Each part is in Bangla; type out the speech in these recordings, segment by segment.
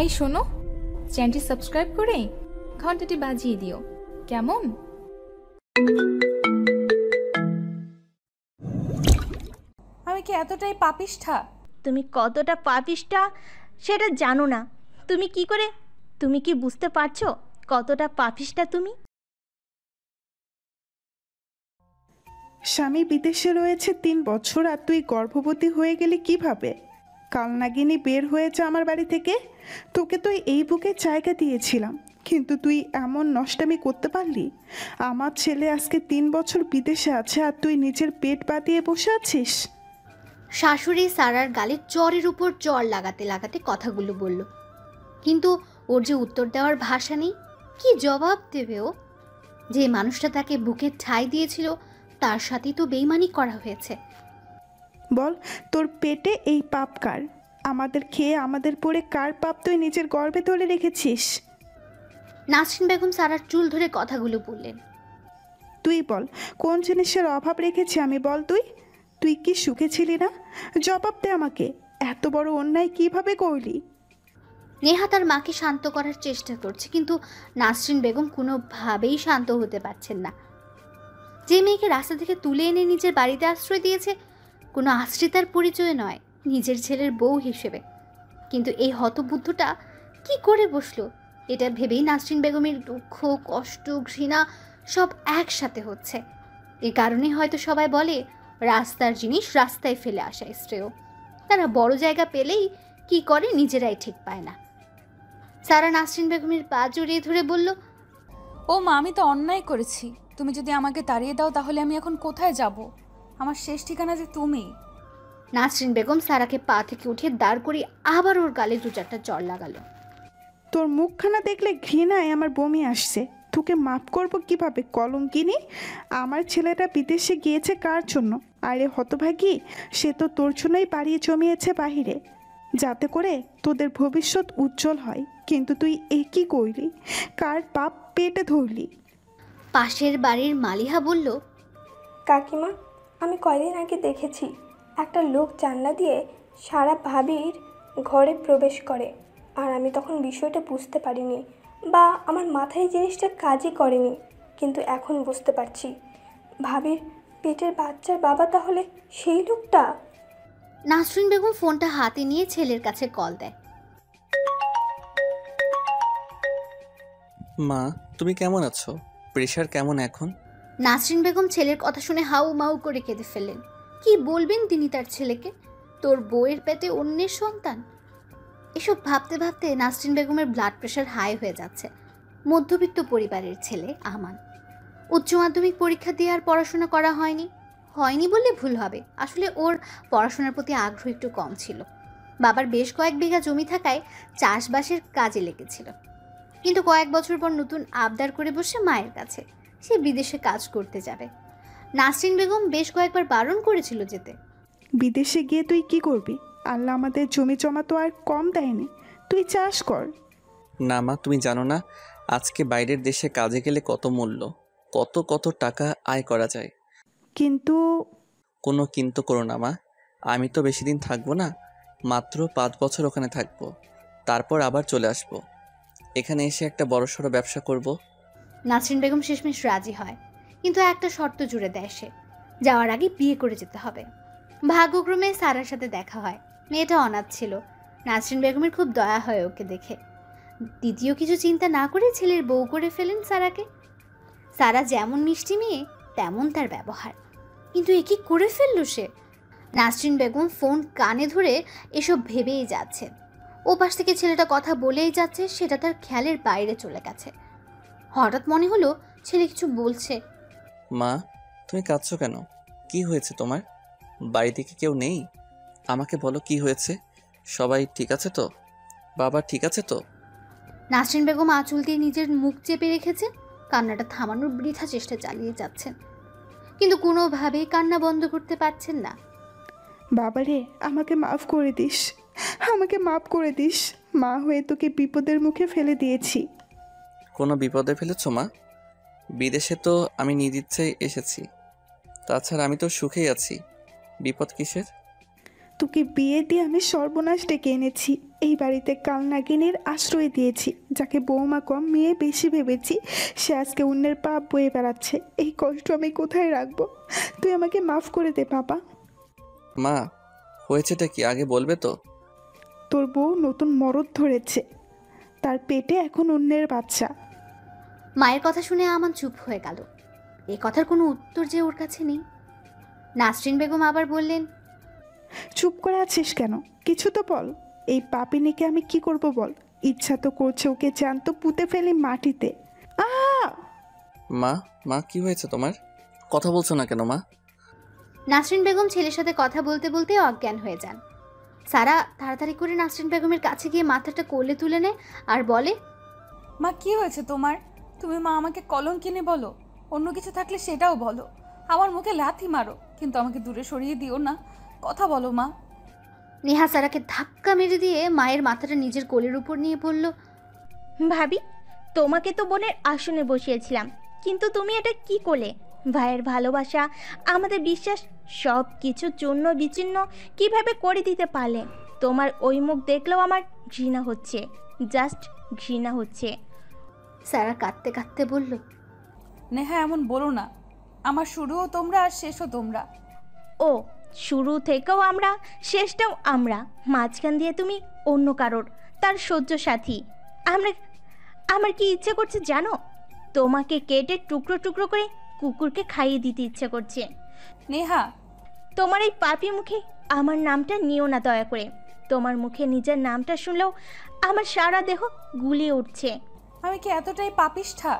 এই শোনো, চ্যানেলটি সাবস্ক্রাইব করে ঘন্টাটি বাজিয়ে দিও, কেমন? আমি কি এতটাই পাপিষ্ঠা? তুমি কতটা পাপিষ্ঠা সেটা জানো না। তুমি কি বুঝতে পারছো কতটা পাপিষ্ঠা তুমি? স্বামী বিদেশে রয়েছে 3 বছর আর তুই গর্ভবতী হয়ে গেলি কিভাবে? কালনাগিনী বের হয়েছে আমার বাড়ি থেকে। তোকে তো এই বুকে জায়গা দিয়েছিলাম, কিন্তু তুই এমন নষ্টামি করতে পারলি? আমার ছেলে আজকে 3 বছর বিদেশে আছে আর তুই নিজের পেট বাঁধিয়ে বসে আছিস। শাশুড়ি সারার গালে চরের উপর চর লাগাতে লাগাতে কথাগুলো বলল, কিন্তু ওর যে উত্তর দেওয়ার ভাষা নেই। কি জবাব দেবে ও? যে মানুষটা তাকে বুকে ঠাঁই দিয়েছিল তার সাথেই তো বেইমানি করা হয়েছে। বল, তোর পেটে এই পাপ কার? আমাদের খেয়ে আমাদের পরে কার পাপ তুই নিজের গর্ভে ধরে রেখেছিস? নাসরিন বেগম সারার চুল ধরে কথাগুলো বললেন। তুই বল, কোন জিনিসের অভাব রেখেছি আমি? বল, তুই কি সুখে ছিলি না? জবাব দে আমাকে। এত বড় অন্যায় কিভাবে করলি? নেহা তার মাকে শান্ত করার চেষ্টা করছে, কিন্তু নাসরিন বেগম কোনোভাবেই শান্ত হতে পারছেন না। যে মেয়েকে রাস্তা থেকে তুলে এনে নিজের বাড়িতে আশ্রয় দিয়েছে, কোনো আশ্রিতার পরিচয় নয়, নিজের ছেলের বউ হিসেবে। কিন্তু এই হতবুদ্ধটা কি করে বসলো? এটা ভেবেই নাসরিন বেগমের দুঃখ, কষ্ট, ঘৃণা সব একসাথে হচ্ছে। এ কারণে হয়তো সবাই বলে, রাস্তার জিনিস রাস্তায় ফেলে আসা শ্রেয়। তারা বড় জায়গা পেলেই কি করে নিজেরাই ঠিক পায় না। সারা নাসরিন বেগমের পা জড়িয়ে ধরে বলল, ও মা, আমি তো অন্যায় করেছি। তুমি যদি আমাকে তাড়িয়ে দাও তাহলে আমি এখন কোথায় যাব? আমার শেষ ঠিকানা যে তুমি। নাসরিন বেগম সারাকে পা থেকে উঠিয়ে দাঁড় করিয়ে আবার ওর গালে 2-4টা চড় লাগালো। তোর মুখখানা দেখলে ঘৃণায় আমার বমি আসছে। তোকে মাফ করব কিভাবে, কলঙ্কিনী? আমার ছেলেটা বিদেশে গিয়েছে কার জন্য? আরে হতভাগী, সে তো তোর জন্যই বাড়িয়ে জমিয়েছে বাহিরে, যাতে করে তোদের ভবিষ্যৎ উজ্জ্বল হয়। কিন্তু তুই এ কি করলি? কার পাপ পেটে ধরলি? পাশের বাড়ির মালিহা বলল, কাকিমা, আমি কয়দিন আগে দেখেছি একটা লোক জানলা দিয়ে সারা ভাবির ঘরে প্রবেশ করে, আর আমি তখন বিষয়টা বুঝতে পারিনি বা আমার মাথায় জিনিসটা কাজই করেনি, কিন্তু এখন বুঝতে পারছি ভাবির পেটের বাচ্চার বাবা তাহলে সেই লোকটা। নাসরিন বেগম ফোনটা হাতে নিয়ে ছেলের কাছে কল দেয়। মা, তুমি কেমন আছো? প্রেশার কেমন এখন? নাসরিন বেগম ছেলের কথা শুনে হাউ মাউ করে কেঁদে ফেললেন। কি বলবেন তিনি তার ছেলেকে? তোর বউয়ের পেটে অন্যের সন্তান। এসব ভাবতে ভাবতে নাসরিন বেগমের ব্লাড প্রেশার হাই হয়ে যাচ্ছে। মধ্যবিত্ত পরিবারের ছেলে আমান। উচ্চ মাধ্যমিক পরীক্ষা দিয়ে আর পড়াশোনা করা হয়নি বললে ভুল হবে। আসলে ওর পড়াশোনার প্রতি আগ্রহ একটু কম ছিল। বাবার বেশ কয়েক বিঘা জমি থাকায় চাষবাসের কাজে লেগেছিল, কিন্তু কয়েক বছর পর নতুন আবদার করে বসে মায়ের কাছে সে বিদেশে কাজ করতে যাবে। নাসরিন বেগম বেশ কয়েকবার বারণ করেছিল যেতে। বিদেশে গিয়ে তুই কি করবি? আল্লাহ আমাদের জমি জমা তো আর কম দেয়নি, তুই চাষ কর। না মা, তুমি জানো না আজকে বাইরের দেশে কাজে গেলে কত মূল্য, কত কত টাকা আয় করা যায়। কিন্তু কোনো কিন্তু করো না মা, আমি তো বেশি দিন থাকবো না, মাত্র 5 বছর ওখানে থাকবো, তারপর আবার চলে আসবো। এখানে এসে একটা বড়সড় ব্যবসা করব। নাসরিন বেগম শেষমেশ রাজি হয়, কিন্তু একটা শর্ত জুড়ে দেয় সে, যাওয়ার আগে বিয়ে করে যেতে হবে। ভাগ্যক্রমে সারার সাথে দেখা হয়। মেয়েটা অনাথ ছিল। নাসরিন বেগমের খুব দয়া হয় ওকে দেখে। দ্বিতীয় কিছু চিন্তা না করে ছেলের বউ করে ফেলেন সারাকে। সারা যেমন মিষ্টি মেয়ে তেমন তার ব্যবহার, কিন্তু এ কি করে ফেলল সে? নাসরিন বেগম ফোন কানে ধরে এসব ভেবেই যাচ্ছে। ও পাশ থেকে ছেলেটা কথা বলেই যাচ্ছে, সেটা তার খেয়ালের বাইরে চলে গেছে। হঠাৎ মনে হলো ছেলে কিছু বলছে। মা, তুমি কাঁদছো কেন? কি হয়েছে তোমার? বাড়িতে কি কেউ নেই? আমাকে বলো কি হয়েছে। সবাই ঠিক আছে তো? বাবা ঠিক আছে তো? নাসরিন বেগম আঁচল দিয়ে নিজের মুখ চেপে রেখেছে। কান্নাটা থামানোর বৃথা চেষ্টা চালিয়ে যাচ্ছেন, কিন্তু কোনোভাবেই কান্না বন্ধ করতে পারছেন না। বাবারে, আমাকে মাফ করে দিস, আমাকে মাফ করে দিস। মা হয়ে তোকে বিপদের মুখে ফেলে দিয়েছি। কোনো বিপদে ফেলেছো মা? বিদেশে তো আমি নিজ ইচ্ছায় এসেছি, তাছাড়া আমি তো সুখেই আছি। বিপদ কিসের? তোকে বিয়ে দিয়ে আমি সর্বনাশ ডেকে এনেছি। এই বাড়িতে কালনাগিনীর আশ্রয় দিয়েছি। যাকে বৌমা কম মেয়ে বেশি ভেবেছি, সে আজকে অন্যের পাপ বয়ে বেড়াচ্ছে। এই কষ্ট আমি কোথায় রাখবো? তুই আমাকে মাফ করে দে বাবা। মা, হয়েছেটা কি আগে বলবে তো? তোর বউ নতুন মরদ ধরেছে, তার পেটে এখন অন্যের বাচ্চা। মায়ের কথা শুনে আমান চুপ হয়ে গেল। এ কথার কোনো উত্তর যে ওর কাছে নেই। নাসরিন বেগম আবার বললেন, চুপ করে আছিস কেন? কিছু তো বল। এই পাপিনীকে আমি কি করব বল? ইচ্ছা তো করছে ওকে জ্যান্ত পুঁতে ফেলি মাটিতে। মা, মা কি হয়েছে তোমার? কথা বলছো না কেন মা? নাসরিন বেগম ছেলের সাথে কথা বলতে বলতে অজ্ঞান হয়ে যান। সারা তাড়াতাড়ি করে নাসরিন বেগমের কাছে গিয়ে মাথাটা কোলে তুলে নেয় আর বলে, মা কি হয়েছে তোমার? তুমি মা আমাকে কলঙ্কিনী বলো, অন্য কিছু থাকলে সেটাও বলো। আমার মুখে লাথি মারো, কিন্তু আমাকে দূরে সরিয়ে দিও না। কথা বলো মা। নেহা সারাকে ধাক্কা মেরে দিয়ে মায়ের মাথাটা নিজের কোলের উপর নিয়ে বলল, ভাবি, তোমাকে তো বোনের আসনে বসিয়েছিলাম, কিন্তু তুমি এটা কি করলে? ভাইয়ের ভালোবাসা, আমাদের বিশ্বাস, সব কিছু চূর্ণ বিচ্ছিন্ন কিভাবে করে দিতে পারলে? তোমার ওই মুখ দেখলেও আমার ঘৃণা হচ্ছে, জাস্ট ঘৃণা হচ্ছে। সারা কাঁদতে কাঁদতে বলল, নেহা এমন বলো না। আমার শুরুও তোমরা আর শেষও তোমরা। ও, শুরু থেকেও আমরা, শেষটাও আমরা, মাঝখান দিয়ে তুমি অন্য কারোর, তার সহ্য সাথী। আমরা, আমার কি ইচ্ছে করছে জানো? তোমাকে কেটে টুকরো টুকরো করে কুকুরকে খাইয়ে দিতে ইচ্ছে করছে। নেহা, তোমার এই পাপি মুখে আমার নামটা নিও না দয়া করে। তোমার মুখে নিজের নামটা শুনলেও আমার সারা দেহ গুলিয়ে উঠছে। আমি কি এতটাই পাপিষ্ঠা?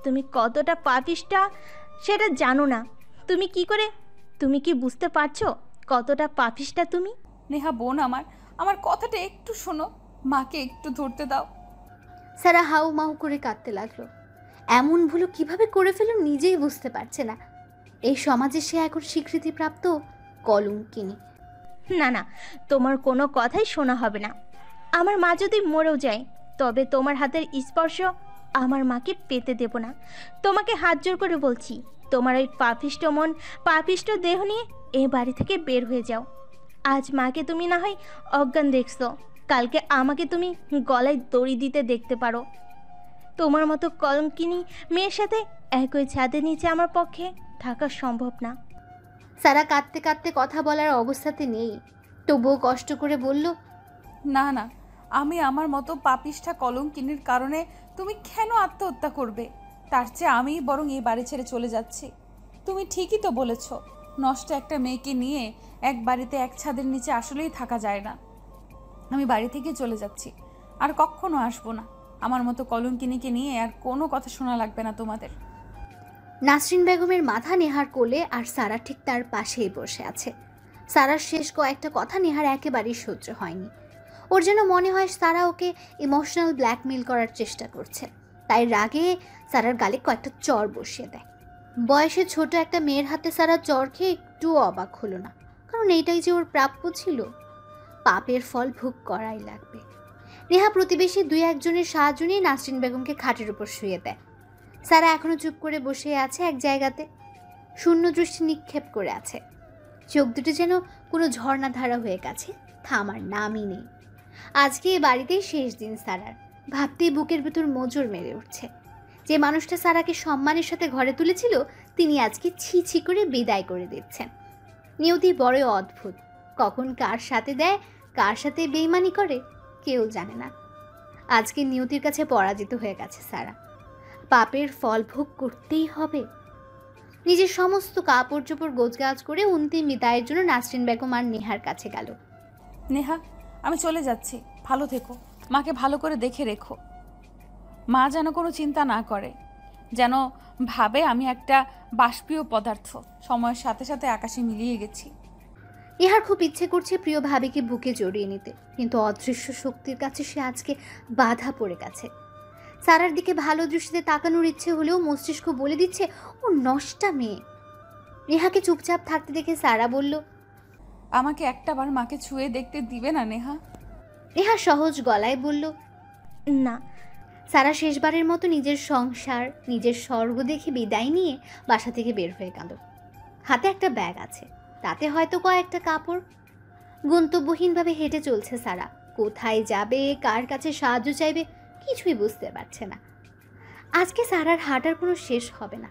তুমি কতটা পাপিষ্ঠা সেটা জানো না। তুমি কি বুঝতে পারছো কতটা পাপিষ্ঠা তুমি? নেহা বোন আমার কথাটা একটু শোনো। মাকে একটু ধরতে দাও। সারা হাউ মাউ করে কাঁদতে লাগলো। এমন ভুল কিভাবে করে ফেলল নিজেই বুঝতে পারছে না। এই সমাজে সে এখন স্বীকৃতিপ্রাপ্ত কলঙ্কিনী। না না, তোমার কোনো কথাই শোনা হবে না। আমার মা যদি মরেও যায়, তবে তোমার হাতের স্পর্শ আমার মাকে পেতে দেব না। তোমাকে হাত জোর করে বলছি, তোমার ওই পাপিষ্ট মন, পাপিষ্ট দেহ নিয়ে এ বাড়ি থেকে বের হয়ে যাও। আজ মাকে তুমি না হয় অজ্ঞান দেখছো, কালকে আমাকে তুমি গলায় দড়ি দিতে দেখতে পারো। তোমার মতো কলঙ্কিনী মেয়ের সাথে একই ছাদের নিচে আমার পক্ষে থাকা সম্ভব না। সারা কাঁদতে কাঁদতে কথা বলার অবস্থাতে নেই, তবুও কষ্ট করে বলল, না না, আমি আমার মতো পাপিষ্ঠা কলঙ্কিনীর কারণে তুমি কেন আত্মহত্যা করবে? তার চেয়ে আমিই বরং এই বাড়ি ছেড়ে চলে যাচ্ছি। তুমি ঠিকই তো বলেছ, নষ্ট একটা মেয়েকে নিয়ে এক বাড়িতে এক ছাদের নিচে আসলেই থাকা যায় না। আমি বাড়ি থেকে চলে যাচ্ছি, আর কখনো আসবো না। আমার মতো কলঙ্কিনীকে নিয়ে আর কোনো কথা শোনা লাগবে না তোমাদের। নাসরিন বেগমের মাথা নেহার কোলে, আর সারা ঠিক তার পাশেই বসে আছে। সারার শেষ কয়েকটা কথা নেহার একেবারেই সহ্য হয়নি। ওর যেন মনে হয় সারা ওকে ইমোশনাল ব্ল্যাকমেল করার চেষ্টা করছে। তাই রাগে সারার গালে কয়েকটা চর বসিয়ে দেয়। বয়সে ছোট একটা মেয়ের হাতে সারা চর খেয়ে একটুও অবাক হলো না, কারণ এইটাই যে ওর প্রাপ্য ছিল। পাপের ফল ভোগ করাই লাগবে। নেহা প্রতিবেশী দুই একজনের সাহায্য নিয়ে নাসরিন বেগমকে খাটের উপর শুয়ে দেয়। সারা এখনো চুপ করে বসে আছে এক জায়গাতে, শূন্য দৃষ্টি নিক্ষেপ করে আছে। চোখ দুটো যেন কোনো ঝর্ণাধারা হয়ে গেছে, থামার নামই নেই। আজকে এ বাড়িতেই শেষ দিন সারার। ভাবতেই বুকের ভেতর মোজর মেরে উঠছে। যে মানুষটা সারাকে সম্মানের সাথে ঘরে তুলেছিল, তিনি আজকে ছি ছি করে বিদায় করে দিচ্ছেন। নিয়তি বড়ই অদ্ভুত, কখন কার সাথে দেয়, কার সাথে বেইমানি করে কেউ জানে না। আজকে নিয়তির কাছে পরাজিত হয়ে গেছে সারা। পাপের ফল ভোগ করতেই হবে। নিজের সমস্ত কাপড় চোপড় গোছগাছ করে অন্তিম বিদায়ের জন্য নাসরিন বেগম আর নেহার কাছে গেল। নেহা, আমি চলে যাচ্ছি, ভালো থেকো। মাকে ভালো করে দেখে রেখো। মা যেন কোনো চিন্তা না করে, যেন ভাবে আমি একটা বাষ্পীয় পদার্থ, সময়ের সাথে সাথে আকাশে মিলিয়ে গেছি। নেহার খুব ইচ্ছে করছে প্রিয় ভাবিকে বুকে জড়িয়ে নিতে, কিন্তু অদৃশ্য শক্তির কাছে সে আজকে বাধা পড়ে গেছে। সারার দিকে ভালো দৃষ্টিতে তাকানোর ইচ্ছে হলেও মস্তিষ্ক বলে দিচ্ছে ও নষ্টা মেয়ে। নেহাকে চুপচাপ থাকতে দেখে সারা বলল, আমাকে একটাবার মাকে ছুঁয়ে দেখতে দিবে না নেহা? নেহা সহজ গলায় বলল, না। সারা শেষবারের মতো নিজের সংসার, নিজের স্বর্গ দেখে বিদায় নিয়ে বাসা থেকে বের হয়ে গেল। হাতে একটা ব্যাগ আছে, তাতে হয়তো কয়েকটা কাপড়। গন্তব্যহীনভাবে হেঁটে চলছে সারা। কোথায় যাবে, কার কাছে সাহায্য চাইবে, কিছুই বুঝতে পারছে না। আজকে সারার হাঁটার কোনো শেষ হবে না।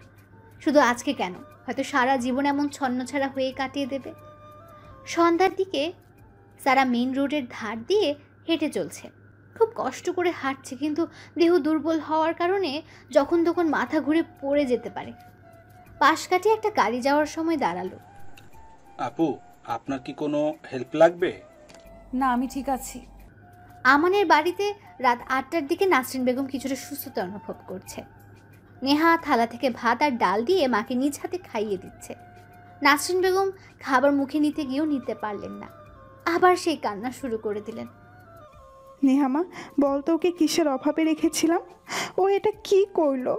শুধু আজকে কেন, হয়তো সারা জীবন এমন ছন্নছাড়া হয়ে কাটিয়ে দেবে। সন্ধ্যার দিকে সারা মেইন রোডের ধার দিয়ে হেঁটে চলছে। খুব কষ্ট করে হাঁটছে, কিন্তু দেহ দুর্বল হওয়ার কারণে যখন তখন মাথা ঘুরে পড়ে যেতে পারে। পাশ কাটিয়ে একটা গাড়ি যাওয়ার সময় দাঁড়ালো। আপু, আপনার কি কোনো হেল্প লাগবে? না, আমি ঠিক আছি। আমানের বাড়িতে রাত 8টার দিকে নাসরিন বেগম কিছুটা সুস্থতা অনুভব করছে। নেহা থালা থেকে ভাত আর ডাল দিয়ে মাকে নিজ হাতে খাইয়ে দিচ্ছে। নাসরিন বেগম খাবার মুখে নিতে গিয়েও নিতে পারলেন না, আবার সেই কান্না শুরু করে দিলেন। নেহামা, বলতো ওকে কিসের অভাবে রেখেছিলাম? ও এটা কি করলো?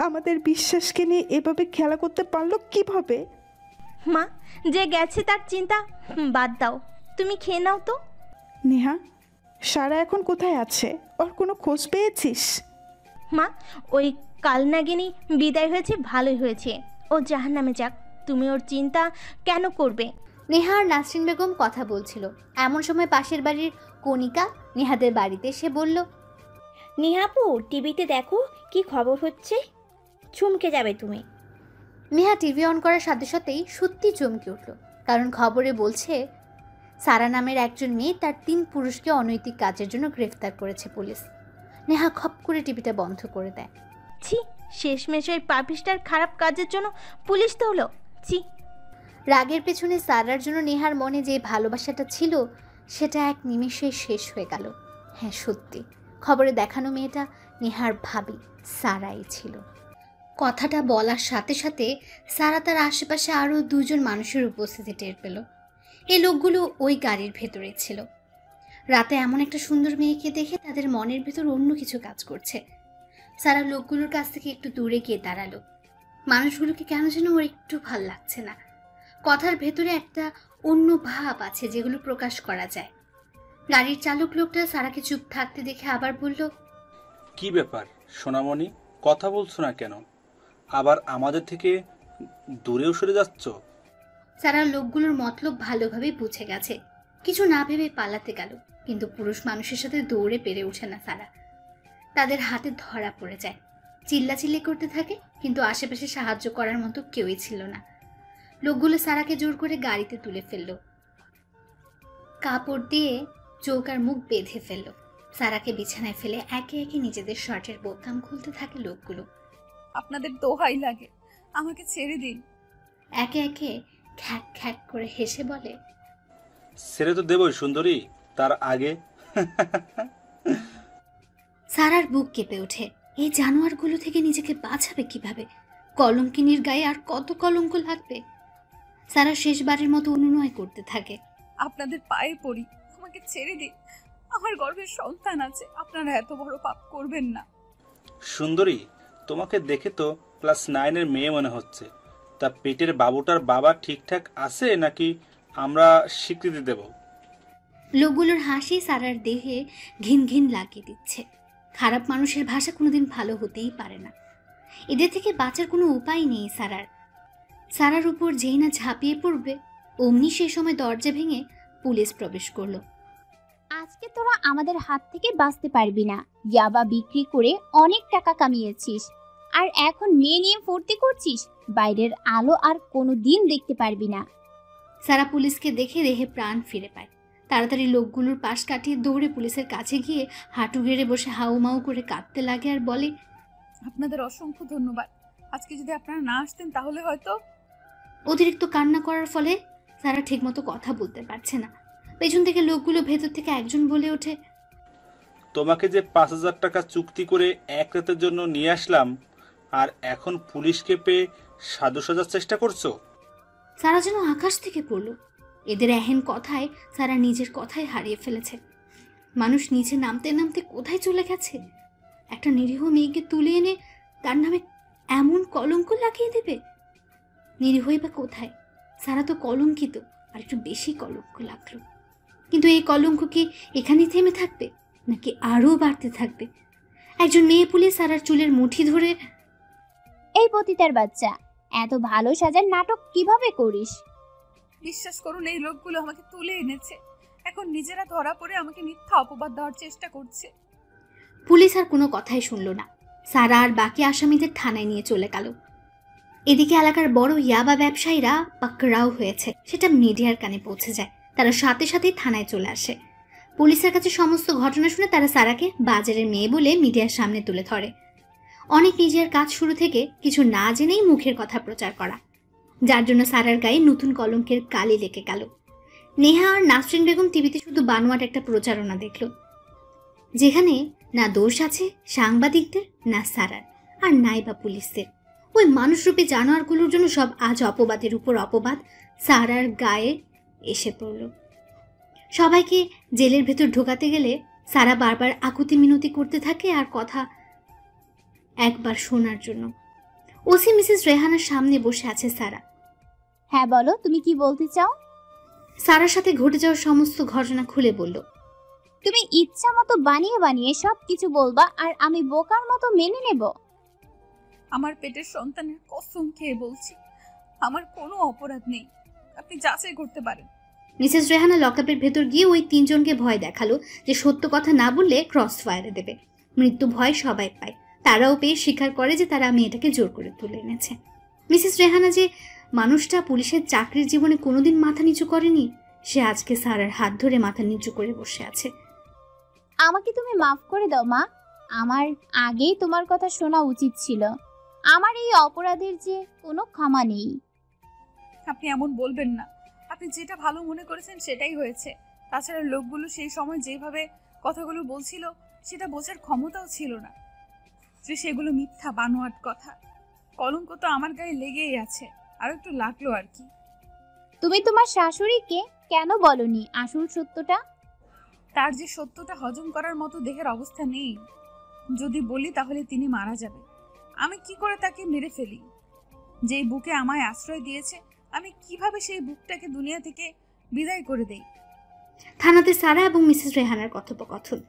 আমাদের বিশ্বাসকে নিয়ে এভাবে খেলা করতে পারলো কিভাবে? মা, যে গেছে তার চিন্তা বাদ দাও, তুমি খেয়ে নাও তো। নেহা, সারা এখন কোথায় আছে? ওর কোনো খোঁজ পেয়েছিস? মা, ওই কালনাগিনী বিদায় হয়েছে, ভালোই হয়েছে। ও জাহান্নামে যাক, তুমি ওর চিন্তা কেন করবে? নেহা আর নাসরিন বেগম কথা বলছিল, এমন সময় পাশের বাড়ির কণিকা নেহাদের বাড়িতে এসে বলল, নিহাপু, টিভিতে দেখো কি খবর হচ্ছে, চমকে যাবে তুমি। নেহা টিভি অন করার সাথে সাথেই সত্যি চমকে উঠল, কারণ খবরে বলছে সারা নামের একজন মেয়ে তার 3 পুরুষকে অনৈতিক কাজের জন্য গ্রেফতার করেছে পুলিশ। নেহা খপ করে টিভিটা বন্ধ করে দেয়। ছি, শেষমেশ ওই পাপিষ্টার খারাপ কাজের জন্য পুলিশ তো হলো। ছি। রাগের পেছনে সারার জন্য নেহার মনে যে ভালোবাসাটা ছিল সেটা এক নিমেষেই শেষ হয়ে গেল। হ্যাঁ সত্যি, খবরে দেখানো মেয়েটা নেহার ভাবি সারাই ছিল। কথাটা বলার সাথে সাথে সারা তার আশেপাশে আরও 2 জন মানুষের উপস্থিতি টের পেল। এই লোকগুলো ওই গাড়ির ভেতরে ছিল। রাতে এমন একটা সুন্দর মেয়েকে দেখে তাদের মনের ভেতর অন্য কিছু কাজ করছে। সারা লোকগুলোর কাছ থেকে একটু দূরে গিয়ে দাঁড়ালো। মানুষগুলোকে কেন যেন ওর একটু ভাল লাগছে না। কথার ভেতরে একটা অন্য ভাব আছে যেগুলো প্রকাশ করা যায়। গাড়ির চালক লোকটা সারাকে চুপ থাকতে দেখে আবার বলল, কি ব্যাপার সোনামণি, কথা বলছো না কেন? আবার আমাদের থেকে দূরেও সরে যাচ্ছ? সারা লোকগুলোর মতলব ভালোভাবেই বুঝে গেছে, কিছু না ভেবে পালাতে গেল, কিন্তু পুরুষ মানুষের সাথে দৌড়ে পেরে ওঠে না সারা। তাদের হাতে ধরা পড়ে যায়, চিল্লাচিল্লি করতে থাকে, কিন্তু আশেপাশে সাহায্য করার মতো কেউই ছিল না। লোকগুলো সারাকে জোর করে গাড়িতে তুলে ফেললো, কাপড় দিয়ে চোখ আর মুখ বেঁধে ফেললো। সারাকে বিছানায় ফেলে একে একে নিজেদের শার্টের বোতাম খুলতে থাকে লোকগুলো। আপনাদের দোহাই লাগে, আমাকে ছেড়ে দিন। একে একে খ্যাক খ্যাক করে হেসে বলে, ছেড়ে তো দেবই সুন্দরী, তার আগে। সারার বুক কেঁপে ওঠে। এই জানোয়ারগুলো থেকে নিজেকে বাঁচাবে কিভাবে? কলঙ্কিনীর গায়ে আর কত কলঙ্ক লাগবে? সারা শেষবারের মতো অনুনয় করতে থাকে, আপনাদের পায়ে পড়ি, আমাকে ছেড়ে দিন। আমার গর্ভের সন্তান আছে, আপনারা এত বড় পাপ করবেন না। সুন্দরী, তোমাকে দেখে তো ক্লাস 9-এর মেয়ে মনে হচ্ছে। তা পেটের বাবুটার বাবা ঠিকঠাক আছে নাকি আমরা স্বীকৃতি দেব? লোকগুলোর হাসি সারার দেহে ঘিন ঘিন লাগিয়ে দিচ্ছে। খারাপ মানুষের ভাষা কোনোদিন ভালো হতেই পারে না। এদের থেকে বাঁচার কোনো উপায় নেই সারার। সারার উপর যেই না ঝাঁপিয়ে পড়বে, অমনি সেই সময় দরজা ভেঙে পুলিশ প্রবেশ করলো। আজকে তোরা আমাদের হাত থেকে বাঁচতে পারবি না। ইয়াবা বিক্রি করে অনেক টাকা কামিয়েছিস, আর এখন মেয়ে নিয়ে ফুর্তি করছিস। বাইরের আলো আর কোনো দিন দেখতে পারবি না। সারা পুলিশকে দেখে দেহে প্রাণ ফিরে পায়। তাড়াতাড়ি লোকগুলোর পাশ কাটিয়ে দৌড়ে পুলিশের কাছে গিয়ে হাঁটু গেড়ে বসে হাউমাউ করে কাঁদতে লাগে আর বলে, আপনাদের অসংখ্য ধন্যবাদ। আজকে যদি আপনারা না আসতেন তাহলে হয়তো। অতিরিক্ত কান্না করার ফলে সারা ঠিকমতো কথা বলতে পারছে না। পেছন থেকে লোকগুলো ভেতর থেকে একজন বলে ওঠে, তোমাকে যে 5,000 টাকা চুক্তি করে এক রাতের জন্য নিয়ে আসলাম, আর এখন পুলিশকে পেয়ে সাধু সাজার চেষ্টা করছো? সারা যেন আকাশ থেকে পড়ল। এদের এহেন কথায় সারা নিজের কথাই হারিয়ে ফেলেছে। মানুষ নিচে নামতে নামতে কোথায় চলে গেছে? একটা নিরীহ মেয়েকে তুলে এনে তার নামে এমন কলঙ্ক লাগিয়ে দেবে? নিরীহই বা কোথায়? সারা তো কলঙ্কিত, আর একটু বেশি কলঙ্ক লাগলো। কিন্তু এই কলঙ্ক কি এখানেই থেমে থাকবে, নাকি আরও বাড়তে থাকবে? একজন মেয়ে পুলিশ সারার চুলের মুঠি ধরে, এই পতিতার বাচ্চা, এত ভালো সাজার নাটক কিভাবে করিস? বিশ্বাস করুন, এই লোকগুলো আমাকে তুলে এনেছে। এখন নিজেরা ধরা পড়ে আমাকে মিথ্যা অপবাদ দেওয়ার চেষ্টা করছে। পুলিশ আর কোনো কথাই শুনল না। সারা আর বাকি আসামিদের থানায় নিয়ে চলে গেল। এদিকে এলাকার বড় ইয়াবা ব্যবসায়ীরা পাকড়াও হয়েছে, সেটা মিডিয়ার কানে পৌঁছে যায়। তারা সাথে সাথেই থানায় চলে আসে। পুলিশের কাছে সমস্ত ঘটনা শুনে তারা সারাকে বাজারের মেয়ে বলে মিডিয়ার সামনে তুলে ধরে। অনেক নিজের কাজ শুরু থেকে কিছু না জেনেই মুখের কথা প্রচার করা, যার জন্য সারার গায়ে নতুন কলঙ্কের কালি লেগে গেল। নেহা আর নাসরিন বেগম টিভিতে শুধু বানোয়াট একটা প্রচারণা দেখল, যেখানে না দোষ আছে সাংবাদিকদের, না সারার, আর নাই বা পুলিশদের। ওই মানুষরূপী জানোয়ারগুলোর জন্য সব আজ অপবাদের উপর অপবাদ সারার গায়ে এসে পড়ল। সবাইকে জেলের ভেতর ঢোকাতে গেলে সারা বারবার আকুতি মিনতি করতে থাকে আর কথা একবার শোনার জন্য। ওসি মিসেস রেহানার সামনে বসে আছে সারা। হ্যাঁ বলো, তুমি কি বলতে চাও? সারার সাথে ঘটে যাওয়ার সমস্ত ঘটনা খুলে বলল। তুমি ইচ্ছা মতো বানিয়ে বানিয়ে সব কিছু বলবা আর আমি বোকার মতো মেনে নেব? আমার পেটের সন্তানের কসম খেয়ে বলছি, আমার কোনো অপরাধ নেই। আপনি যাচাই করতে পারেন। মিসেস রেহানা লকআপের ভেতর গিয়ে ওই তিনজনকে ভয় দেখালো যে সত্য কথা না বললে ক্রস ফায়ারে দেবে। মৃত্যু ভয় সবাই পায়, তারাও পেয়ে স্বীকার করে যে তারা মেয়েটাকে জোর করে তুলে এনেছে। মিসেস রেহানা যে মানুষটা পুলিশের চাকরির জীবনে কোনোদিন মাথা নিচু করেনি, সে আজকে সারার হাত ধরে মাথা নিচু করে বসে আছে। আমাকে তুমি মাফ করে দাও মা, আমার আগেই তোমার কথা শোনা উচিত ছিল। আমার এই অপরাধের যে কোনো ক্ষমা নেই। আপনি এমন বলবেন না। আপনি যেটা ভালো মনে করেছেন সেটাই হয়েছে। তাছাড়া লোকগুলো সেই সময় যেভাবে কথাগুলো বলছিল সেটা বোঝার ক্ষমতাও ছিল না যে সেগুলো মিথ্যা বানোয়াট কথা। কলঙ্ক তো আমার গায়ে লেগেই আছে, আর একটু লাগলো আর কি। তুমি তোমার শাশুড়িকে কেন বলনি আসল সত্যটা? তার যে সত্যটা হজম করার মতো দেহের অবস্থা নেই। যদি বলি তাহলে তিনি মারা যাবে। আমি কি করে তাকে মেরে ফেলি? যেই বুকে আমায় আশ্রয় দিয়েছে, আমি কিভাবে সেই বুকটাকে দুনিয়া থেকে বিদায় করে দেই? থানাতে সারা এবং মিসেস রেহানার কথোপকথন।